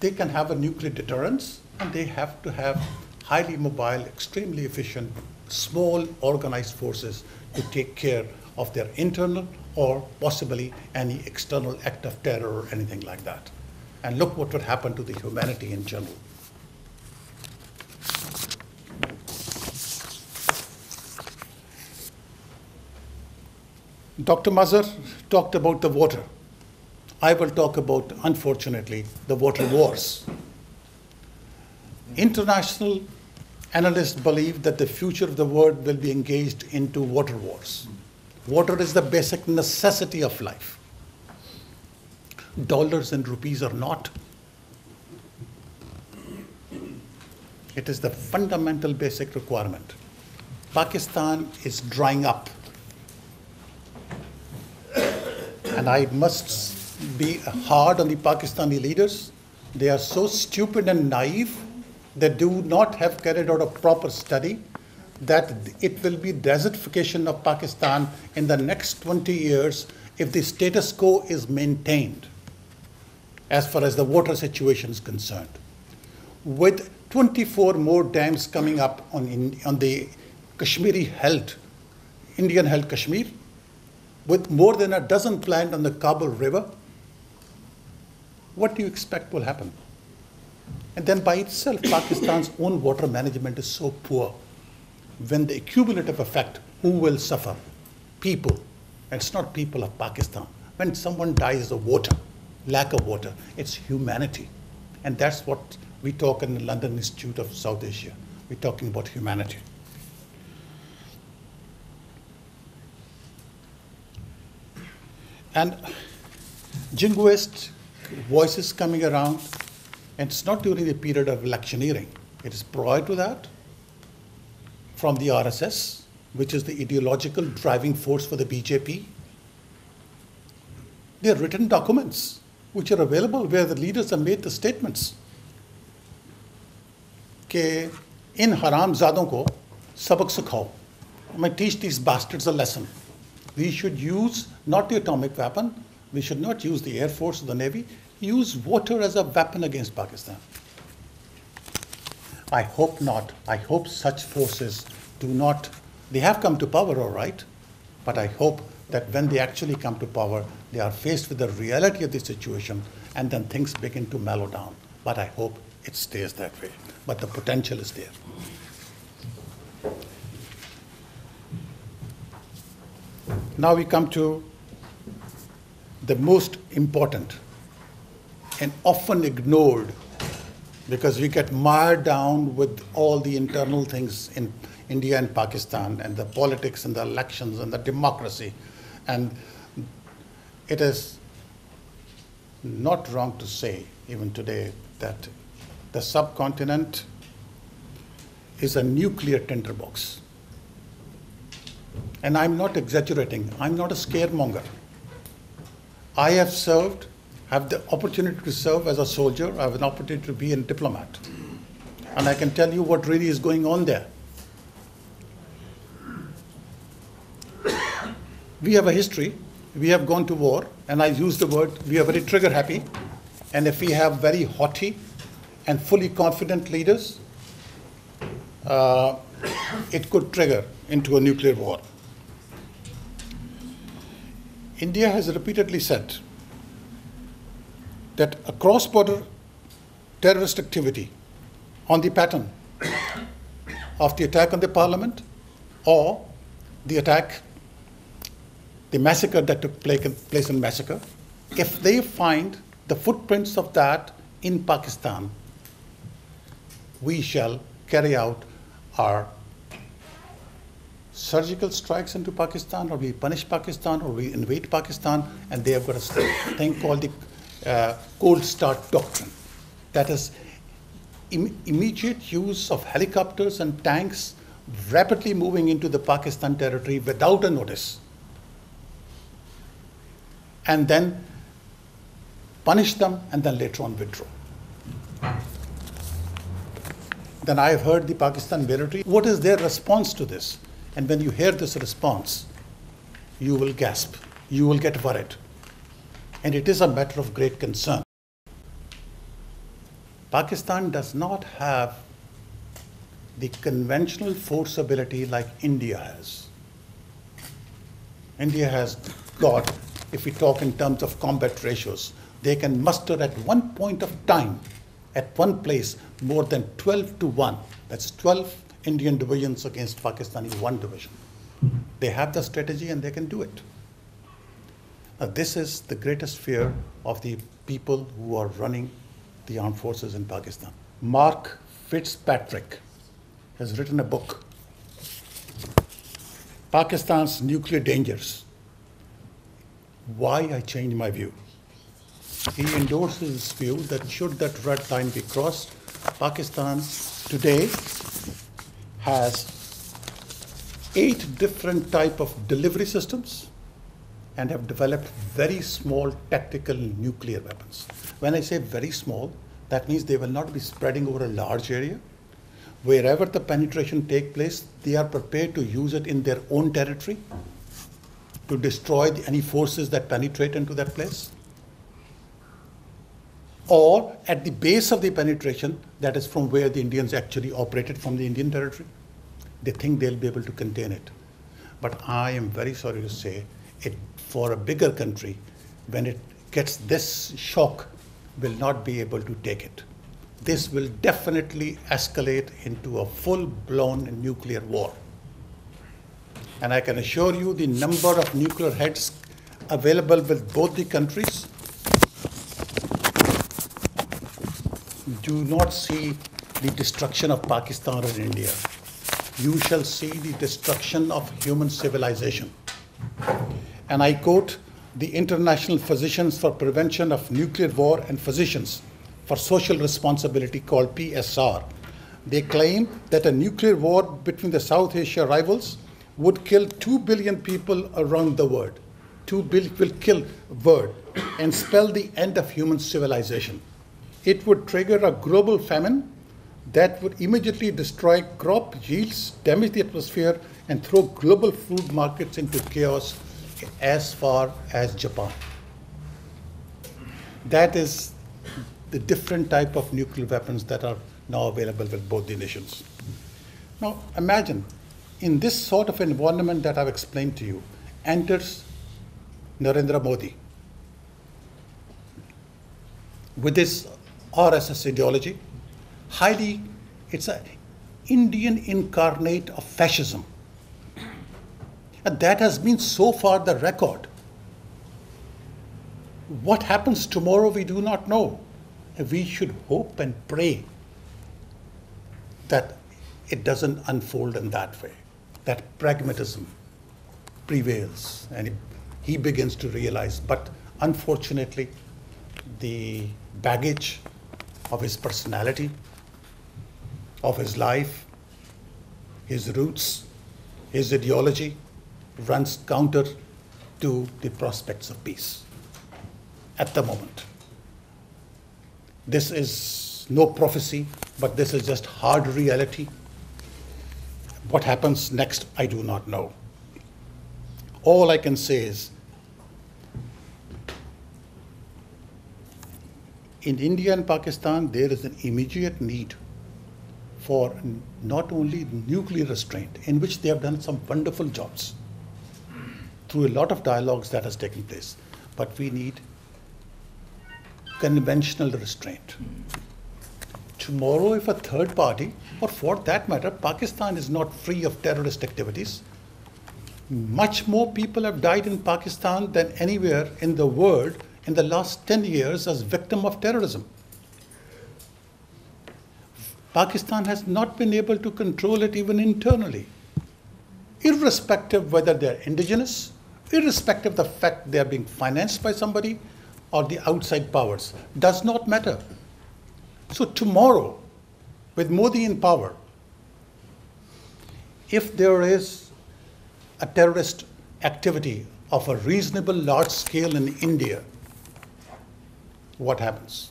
[SPEAKER 1] They can have a nuclear deterrence, and they have to have highly mobile, extremely efficient, small organized forces to take care of their internal or possibly any external act of terror or anything like that. And look what would happen to the humanity in general. Dr. Mazhar talked about the water. I will talk about, unfortunately, the water wars. International analysts believe that the future of the world will be engaged into water wars. Water is the basic necessity of life. Dollars and rupees are not. It is the fundamental basic requirement. Pakistan is drying up. And I must be hard on the Pakistani leaders. They are so stupid and naive. They do not have carried out a proper study that it will be desertification of Pakistan in the next 20 years if the status quo is maintained as far as the water situation is concerned. With 24 more dams coming up on the Indian-held Kashmir, with more than a dozen planned on the Kabul River, what do you expect will happen? And then by itself, Pakistan's own water management is so poor. When the cumulative effect, who will suffer? People. And it's not people of Pakistan. When someone dies of water, lack of water, it's humanity. And that's what we talk in the London Institute of South Asia. We're talking about humanity. And jingoist voices coming around, and it's not during the period of electioneering. It is prior to that, from the RSS, which is the ideological driving force for the BJP. They are written documents which are available where the leaders have made the statements कि इन हरामजादों को सबक सिखाओ. I mean, teach these bastards a lesson. We should use not the atomic weapon, we should not use the Air Force or the Navy, use water as a weapon against Pakistan. I hope not. I hope such forces do not, they have come to power, all right, but I hope that when they actually come to power, they are faced with the reality of the situation and then things begin to mellow down. But I hope it stays that way. But the potential is there. Now we come to the most important and often ignored, because we get mired down with all the internal things in India and Pakistan and the politics and the elections and the democracy. And it is not wrong to say, even today, that the subcontinent is a nuclear tinderbox. And I'm not exaggerating. I'm not a scaremonger. I have served, have the opportunity to serve as a soldier. I have an opportunity to be a diplomat. And I can tell you what really is going on there. We have a history. We have gone to war. And I use the word, we are very trigger happy. And if we have very haughty and fully confident leaders, it could trigger into a nuclear war. India has repeatedly said that a cross-border terrorist activity on the pattern of the attack on the parliament or the attack, the massacre that took place in massacre, if they find the footprints of that in Pakistan, we shall carry out our surgical strikes into Pakistan, or we punish Pakistan, or we invade Pakistan, and they have got a thing called the cold start doctrine. That is immediate use of helicopters and tanks rapidly moving into the Pakistan territory without a notice. And then punish them, and then later on withdraw. Then I have heard the Pakistan military. What is their response to this? And when you hear this response, you will gasp, you will get worried. And it is a matter of great concern. Pakistan does not have the conventional force ability like India has. India has got, if we talk in terms of combat ratios, they can muster at one point of time, at one place, more than 12-1. That's 12 Indian divisions against Pakistani one division. They have the strategy and they can do it. Now, this is the greatest fear of the people who are running the armed forces in Pakistan. Mark Fitzpatrick has written a book, Pakistan's Nuclear Dangers, Why I Changed My View. He endorses this view that should that red line be crossed, Pakistan today has 8 different types of delivery systems and have developed very small tactical nuclear weapons. When I say very small, that means they will not be spreading over a large area. Wherever the penetration takes place, they are prepared to use it in their own territory to destroy any forces that penetrate into that place. Or at the base of the penetration, that is from where the Indians actually operated from the Indian territory, they think they'll be able to contain it. But I am very sorry to say, for a bigger country, when it gets this shock, will not be able to take it. This will definitely escalate into a full-blown nuclear war. And I can assure you the number of nuclear heads available with both the countries, do not see the destruction of Pakistan or India. You shall see the destruction of human civilization. And I quote the International Physicians for Prevention of Nuclear War and Physicians for Social Responsibility, called PSR. They claim that a nuclear war between the South Asia rivals would kill 2 billion people around the world. 2 billion will kill world and spell the end of human civilization. It would trigger a global famine that would immediately destroy crop yields, damage the atmosphere, and throw global food markets into chaos as far as Japan. That is the different type of nuclear weapons that are now available with both the nations. Now imagine, in this sort of environment that I've explained to you, enters Narendra Modi with his RSS ideology. It's an Indian incarnate of fascism. And that has been so far the record. What happens tomorrow, we do not know. We should hope and pray that it doesn't unfold in that way, that pragmatism prevails and he begins to realize. But unfortunately, the baggage of his personality, of his life, his roots, his ideology runs counter to the prospects of peace at the moment. This is no prophecy, but this is just hard reality. What happens next, I do not know. All I can say is, in India and Pakistan, there is an immediate need for not only nuclear restraint, in which they have done some wonderful jobs through a lot of dialogues that has taken place, but we need conventional restraint. Tomorrow, if a third party, or for that matter, Pakistan is not free of terrorist activities, much more people have died in Pakistan than anywhere in the world in the last 10 years as victim of terrorism. Pakistan has not been able to control it even internally, irrespective whether they're indigenous, irrespective of the fact they're being financed by somebody or the outside powers, does not matter. So tomorrow, with Modi in power, if there is a terrorist activity of a reasonable large scale in India, what happens?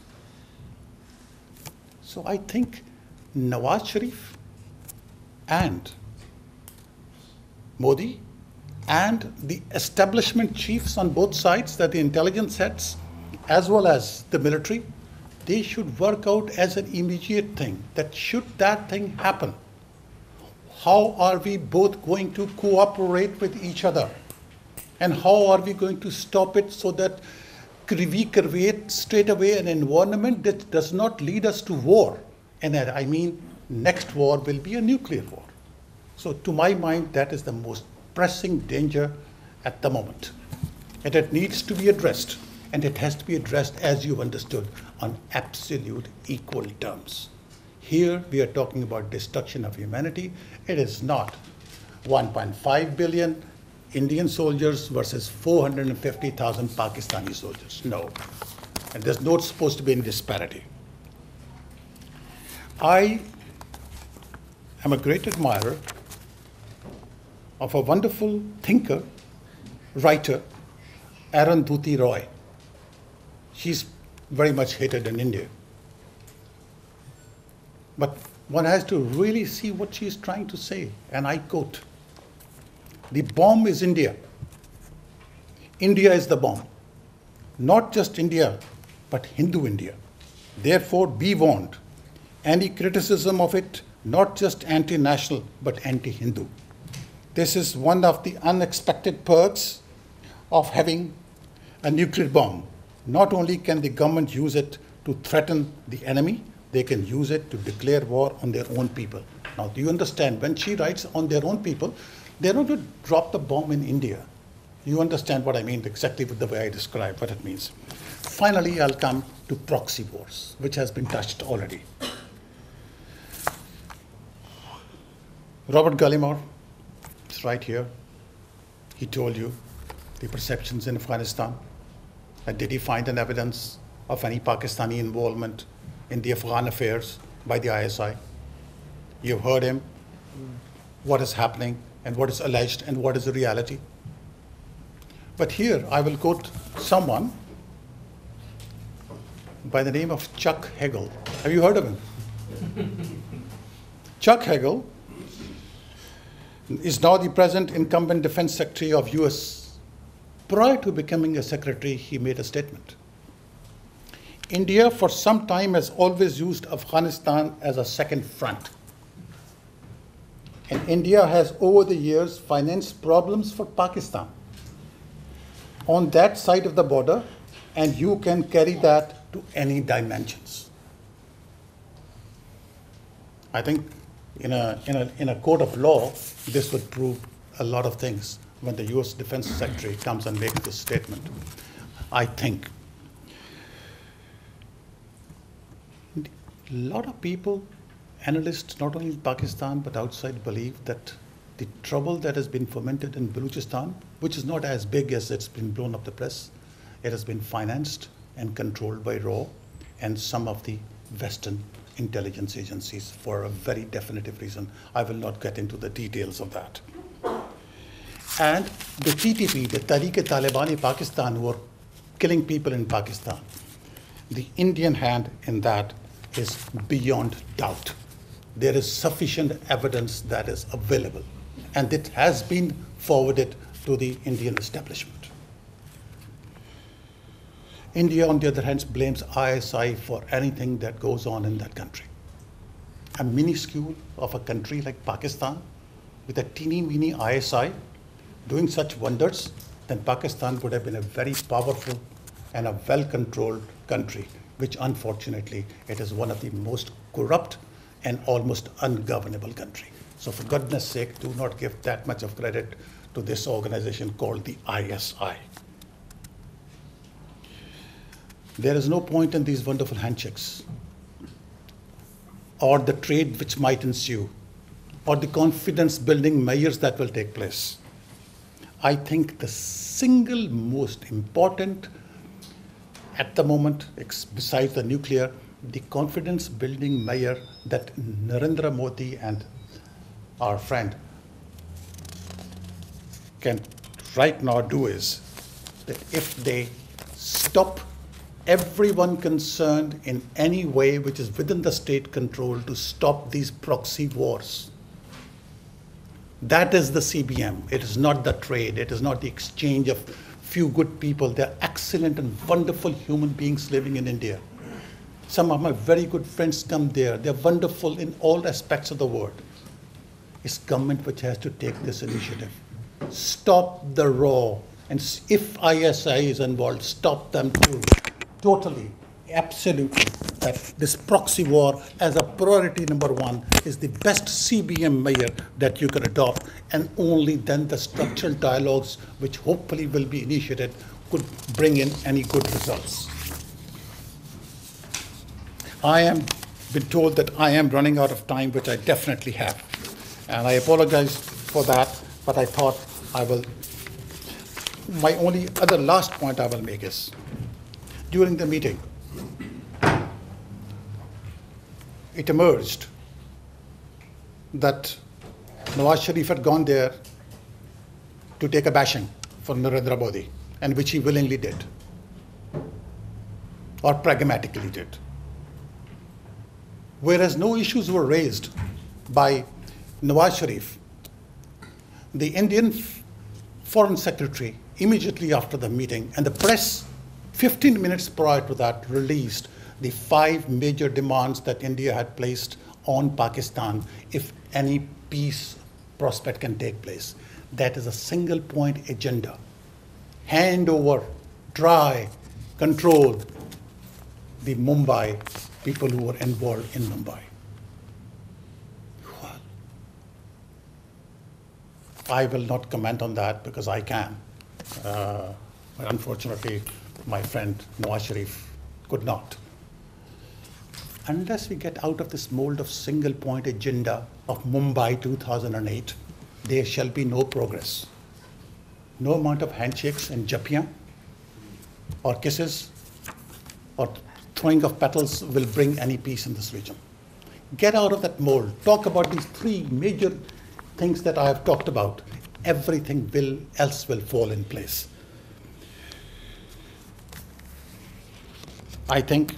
[SPEAKER 1] So I think Nawaz Sharif and Modi and the establishment chiefs on both sides, that the intelligence heads as well as the military, they should work out as an immediate thing that should that thing happen, how are we both going to cooperate with each other? And how are we going to stop it so that we create straight away an environment that does not lead us to war? And I mean, next war will be a nuclear war. So to my mind, that is the most pressing danger at the moment. And it needs to be addressed. And it has to be addressed, as you understood, on absolute equal terms. Here we are talking about destruction of humanity. It is not 1.5 billion Indian soldiers versus 450,000 Pakistani soldiers. No. And there's not supposed to be any disparity. I am a great admirer of a wonderful thinker, writer, Arundhati Roy. She's very much hated in India. But one has to really see what she's trying to say. And I quote, "The bomb is India. India is the bomb. Not just India, but Hindu India. Therefore, be warned. Any criticism of it, not just anti-national, but anti-Hindu. This is one of the unexpected perks of having a nuclear bomb. Not only can the government use it to threaten the enemy, they can use it to declare war on their own people." Now, do you understand? When she writes on their own people, they're not going to drop the bomb in India. You understand what I mean exactly with the way I describe what it means. Finally, I'll come to proxy wars, which has been touched already. Robert Gallimore is right here. He told you the perceptions in Afghanistan. And did he find an evidence of any Pakistani involvement in the Afghan affairs by the ISI? You've heard him, what is happening and what is alleged and what is the reality. But here I will quote someone by the name of Chuck Hagel. Have you heard of him? Chuck Hagel is now the present incumbent defense secretary of US. Prior to becoming a secretary, he made a statement. "India for some time has always used Afghanistan as a second front. And India has over the years financed problems for Pakistan on that side of the border, and you can carry that to any dimensions." I think in a court of law, this would prove a lot of things when the US Defense Secretary comes and makes this statement. I think a lot of people, analysts, not only in Pakistan but outside, believe that the trouble that has been fomented in Balochistan, which is not as big as it's been blown up the press, it has been financed and controlled by RAW and some of the Western intelligence agencies for a very definitive reason. I will not get into the details of that. And the TTP, the Tariq-e-Taliban Pakistan, who are killing people in Pakistan, the Indian hand in that is beyond doubt. There is sufficient evidence that is available, and it has been forwarded to the Indian establishment. India, on the other hand, blames ISI for anything that goes on in that country. A minuscule of a country like Pakistan, with a teeny weeny ISI doing such wonders, then Pakistan would have been a very powerful and a well-controlled country, which unfortunately it is one of the most corrupt and almost ungovernable country. So for goodness sake, do not give that much of credit to this organization called the ISI. There is no point in these wonderful handshakes or the trade which might ensue or the confidence building measures that will take place. I think the single most important at the moment, besides the nuclear, the confidence building measure that Narendra Modi and our friend can right now do is that if they stop everyone concerned in any way which is within the state control to stop these proxy wars. That is the CBM. It is not the trade. It is not the exchange of few good people. They're excellent and wonderful human beings living in India. Some of my very good friends come there. They're wonderful in all aspects of the world. It's government which has to take this initiative. Stop the raw. And if ISI is involved, stop them too. Totally, absolutely. That this proxy war as a priority number one is the best CBM measure that you can adopt, and only then the structural dialogues, which hopefully will be initiated, could bring in any good results. I am been told that I am running out of time, which I definitely have. And I apologize for that, but I thought I will. My only other last point I will make is, during the meeting, it emerged that Nawaz Sharif had gone there to take a bashing for Narendra Modi, and which he willingly did, or pragmatically did. Whereas no issues were raised by Nawaz Sharif, the Indian Foreign Secretary, immediately after the meeting, and the press 15 minutes prior to that released the 5 major demands that India had placed on Pakistan if any peace prospect can take place. That is a single point agenda. Hand over, try, control the Mumbai people who were involved in Mumbai. Well, I will not comment on that because I can. But unfortunately, my friend Nawaz Sharif could not. Unless we get out of this mold of single point agenda of Mumbai 2008, there shall be no progress. No amount of handshakes and japiyan or kisses or throwing of petals will bring any peace in this region. Get out of that mold. Talk about these 3 major things that I have talked about. Everything else will fall in place. I think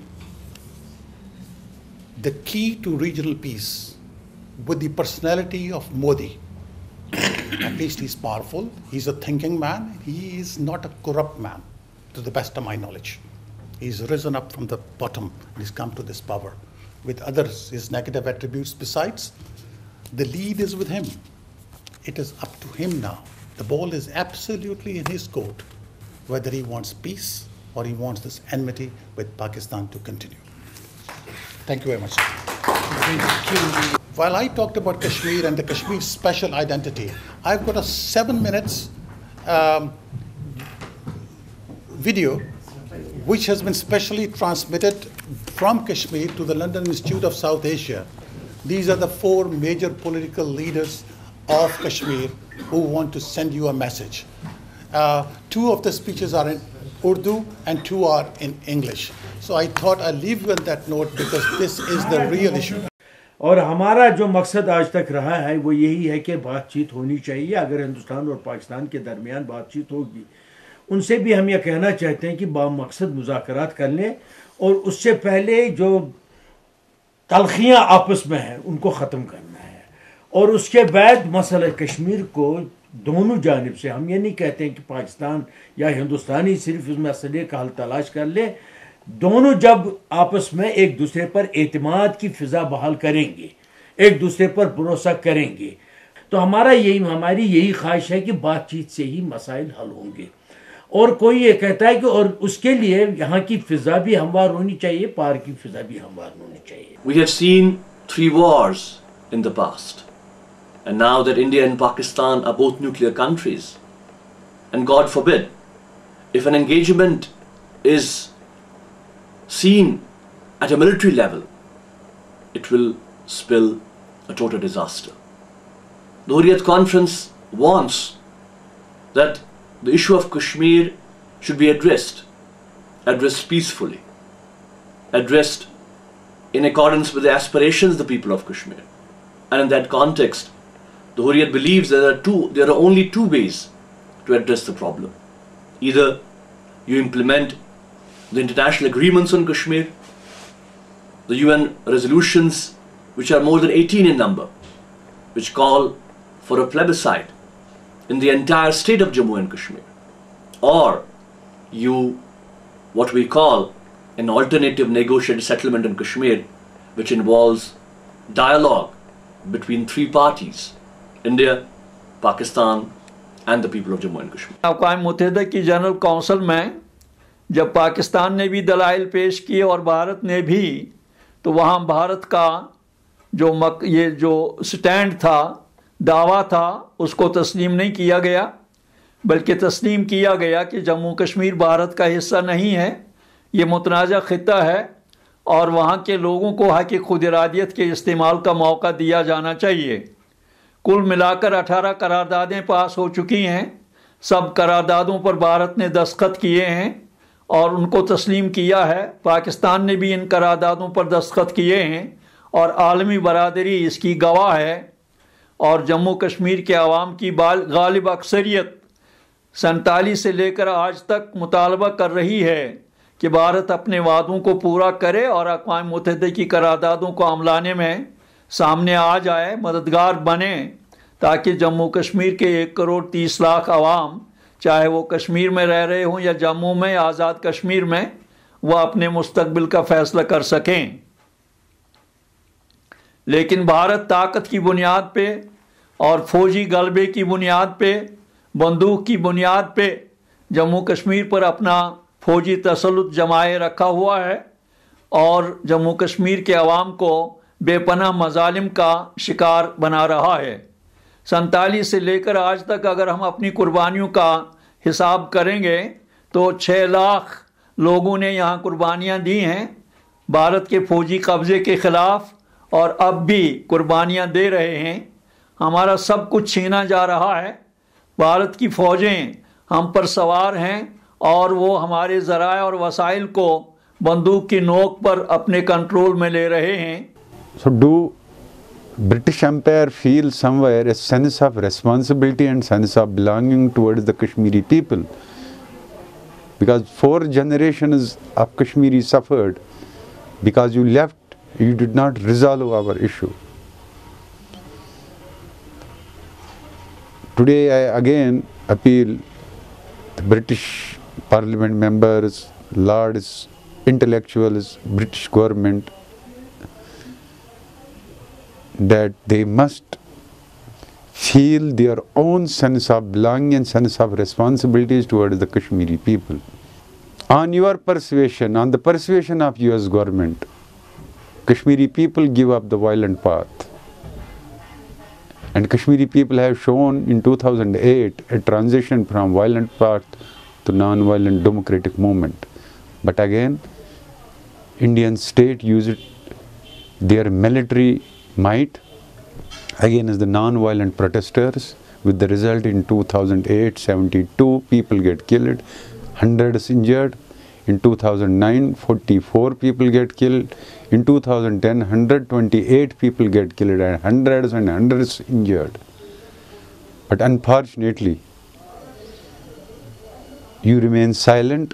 [SPEAKER 1] the key to regional peace, with the personality of Modi, at least he's powerful, he's a thinking man, he is not a corrupt man, to the best of my knowledge. He's risen up from the bottom and he's come to this power. With others, his negative attributes besides, the lead is with him. It is up to him now. The ball is absolutely in his court, whether he wants peace or he wants this enmity with Pakistan to continue. Thank you very much. While I talked about Kashmir and the Kashmir special identity, I've got a 7 minutes video which has been specially transmitted from Kashmir to the London Institute of South Asia. These are the 4 major political leaders of Kashmir who want to send you a message. 2 of the speeches are in Urdu and 2 are in English. So I thought I'll leave you on that note because this is the real issue.
[SPEAKER 8] और हमारा जो मकसद आज तक रहा है वो यही है कि बातचीत होनी चाहिए. अगर हिंदुस्तान और पाकिस्तान के दरमियान बातचीत होगी, उनसे भी हम ये कहना चाहते हैं कि बामकसद मुज़ाकरात कर लें और उससे पहले जो तलखियाँ आपस में हैं उनको ख़त्म करना है. और उसके बाद मसला कश्मीर को दोनों जानिब से, हम ये नहीं कहते हैं कि पाकिस्तान या हिंदुस्तान ही सिर्फ इस मसले का हल तलाश कर ले, दोनों जब आपस में एक दूसरे पर एतमाद की फ़िज़ा बहाल करेंगे, एक दूसरे पर भरोसा करेंगे, तो हमारी यही ख्वाहिश है कि बातचीत से ही मसाइल हल होंगे. और कोई ये कहता है कि और उसके लिए यहाँ की फ़िज़ा भी हमवार होनी चाहिए, पार की फ़िज़ा भी हमवार होनी चाहिए.
[SPEAKER 9] We have seen 3 wars in the past, and now that India and Pakistan are both nuclear countries, and God forbid, if an engagement is seen at a military level, it will spill a total disaster. The Hurriyat Conference wants that the issue of Kashmir should be addressed peacefully, addressed in accordance with the aspirations of the people of Kashmir. And in that context, the Hurriyat believes there are only 2 ways to address the problem. Either you implement the international agreements on Kashmir, the UN resolutions, which are more than 18 in number, which call for a plebiscite in the entire state of Jammu and Kashmir, or what we call an alternative negotiated settlement in Kashmir, which involves dialogue between three parties, India, Pakistan and the people of Jammu and Kashmir.
[SPEAKER 10] अक़वाम मुत्तहिदा की general council में जब पाकिस्तान ने भी दलाइल पेश किए और भारत ने भी, तो वहाँ भारत का ये जो स्टैंड था, दावा था, उसको तस्लीम नहीं किया गया, बल्कि तस्लीम किया गया कि जम्मू कश्मीर भारत का हिस्सा नहीं है, ये मुतनाज़ा ख़ित्ता है और वहाँ के लोगों को हक़ खुद इरादियत के इस्तेमाल का मौका दिया जाना चाहिए। कुल मिलाकर 18 करारदादें पास हो चुकी हैं। सब करारदादों पर भारत ने दस्तखत किए हैं और उनको तस्लीम किया है। पाकिस्तान ने भी इन करारदादों पर दस्तखत किए हैं और आलमी बरादरी इसकी गवाह है। और जम्मू कश्मीर के अवाम की गालिब अक्सरियत 47 से लेकर आज तक मुतालबा कर रही है कि भारत अपने वादों को पूरा करे और अक़वाम मुत्तहिदा की करारदादों को अमलाने में सामने आ जाए, मददगार बने, ताकि जम्मू कश्मीर के 1 करोड़ 30 लाख अवाम, चाहे वो कश्मीर में रह रहे हों या जम्मू में, आज़ाद कश्मीर में, वह अपने मुस्तकबिल का फ़ैसला कर सकें। लेकिन भारत ताकत की बुनियाद पे और फौजी गलबे की बुनियाद पे, बंदूक की बुनियाद पे जम्मू कश्मीर पर अपना फौजी तसल्लुत जमाए रखा हुआ है और जम्मू कश्मीर के अवाम को बेपनाह मजालिम का शिकार बना रहा है। 47 से लेकर आज तक अगर हम अपनी कुर्बानियों का हिसाब करेंगे तो 6 लाख लोगों ने यहाँ कुर्बानियाँ दी हैं भारत के फौजी कब्ज़े के ख़िलाफ़, और अब भी कुर्बानियाँ दे रहे हैं। हमारा सब कुछ छीना जा रहा है। भारत की फ़ौजें हम पर सवार हैं और वो हमारे ज़राए और वसाइल को बंदूक की नोक पर अपने कंट्रोल में ले रहे हैं।
[SPEAKER 11] So do British Empire feel somewhere a sense of responsibility and sense of belonging towards the Kashmiri people? Because 4 generations of Kashmiri suffered because you left, you did not resolve our issue. Today I again appeal to British Parliament members, lords, intellectuals, British government, that they must feel their own sense of belonging and sense of responsibilities towards the Kashmiri people. On your persuasion, on the persuasion of US government, Kashmiri people give up the violent path. And Kashmiri people have shown in 2008 a transition from violent path to non-violent democratic movement. But again, Indian state used their military might against the non-violent protesters, with the result in 2008, 72 people get killed, hundreds injured. In 2009, 44 people get killed. In 2010, 128 people get killed and hundreds injured. But unfortunately, you remain silent,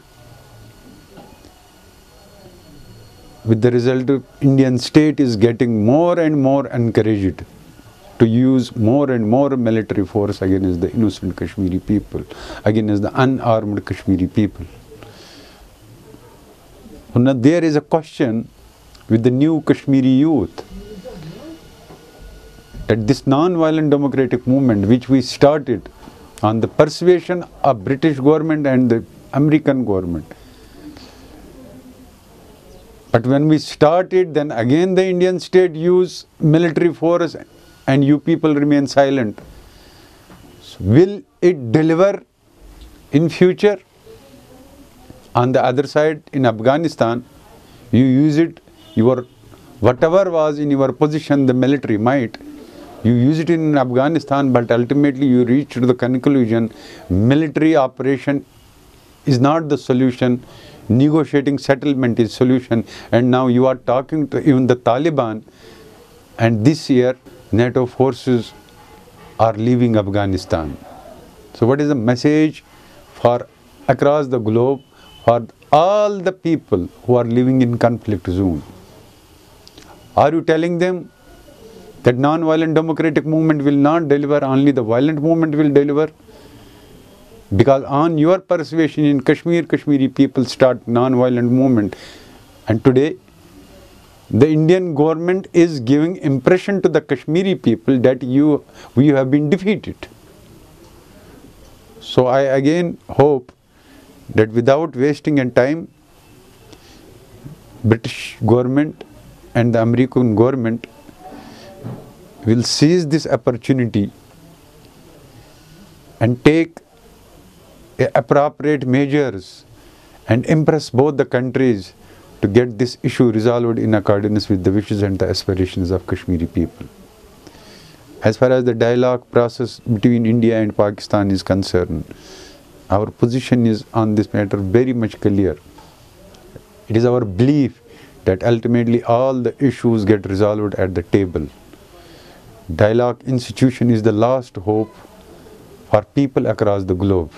[SPEAKER 11] with the result of Indian state is getting more and more encouraged to use more and more military force against the innocent Kashmiri people, against the unarmed Kashmiri people. Now there is a question with the new Kashmiri youth, that this non-violent democratic movement which we started on the persuasion of British government and the American government, but when we started, then again the Indian state used military force and you people remain silent. So will it deliver in future? On the other side, in Afghanistan, you use it, your whatever was in your position, the military might, you use it in Afghanistan, but ultimately you reach to the conclusion military operation is not the solution, negotiating settlement is solution, and now you are talking to even the Taliban, and this year NATO forces are leaving Afghanistan. So what is the message for across the globe, for all the people who are living in conflict zone. Are you telling them that non-violent democratic movement will not deliver, only the violent movement will deliver? Because on your persuasion in Kashmir, Kashmiri people start non-violent movement. And today, the Indian government is giving impression to the Kashmiri people that we have been defeated. So I again hope that without wasting any time, British government and the American government will seize this opportunity and take appropriate measures and impress both the countries to get this issue resolved in accordance with the wishes and the aspirations of Kashmiri people. As far as the dialogue process between India and Pakistan is concerned, our position is on this matter very much clear. It is our belief that ultimately all the issues get resolved at the table. Dialogue institution is the last hope for people across the globe.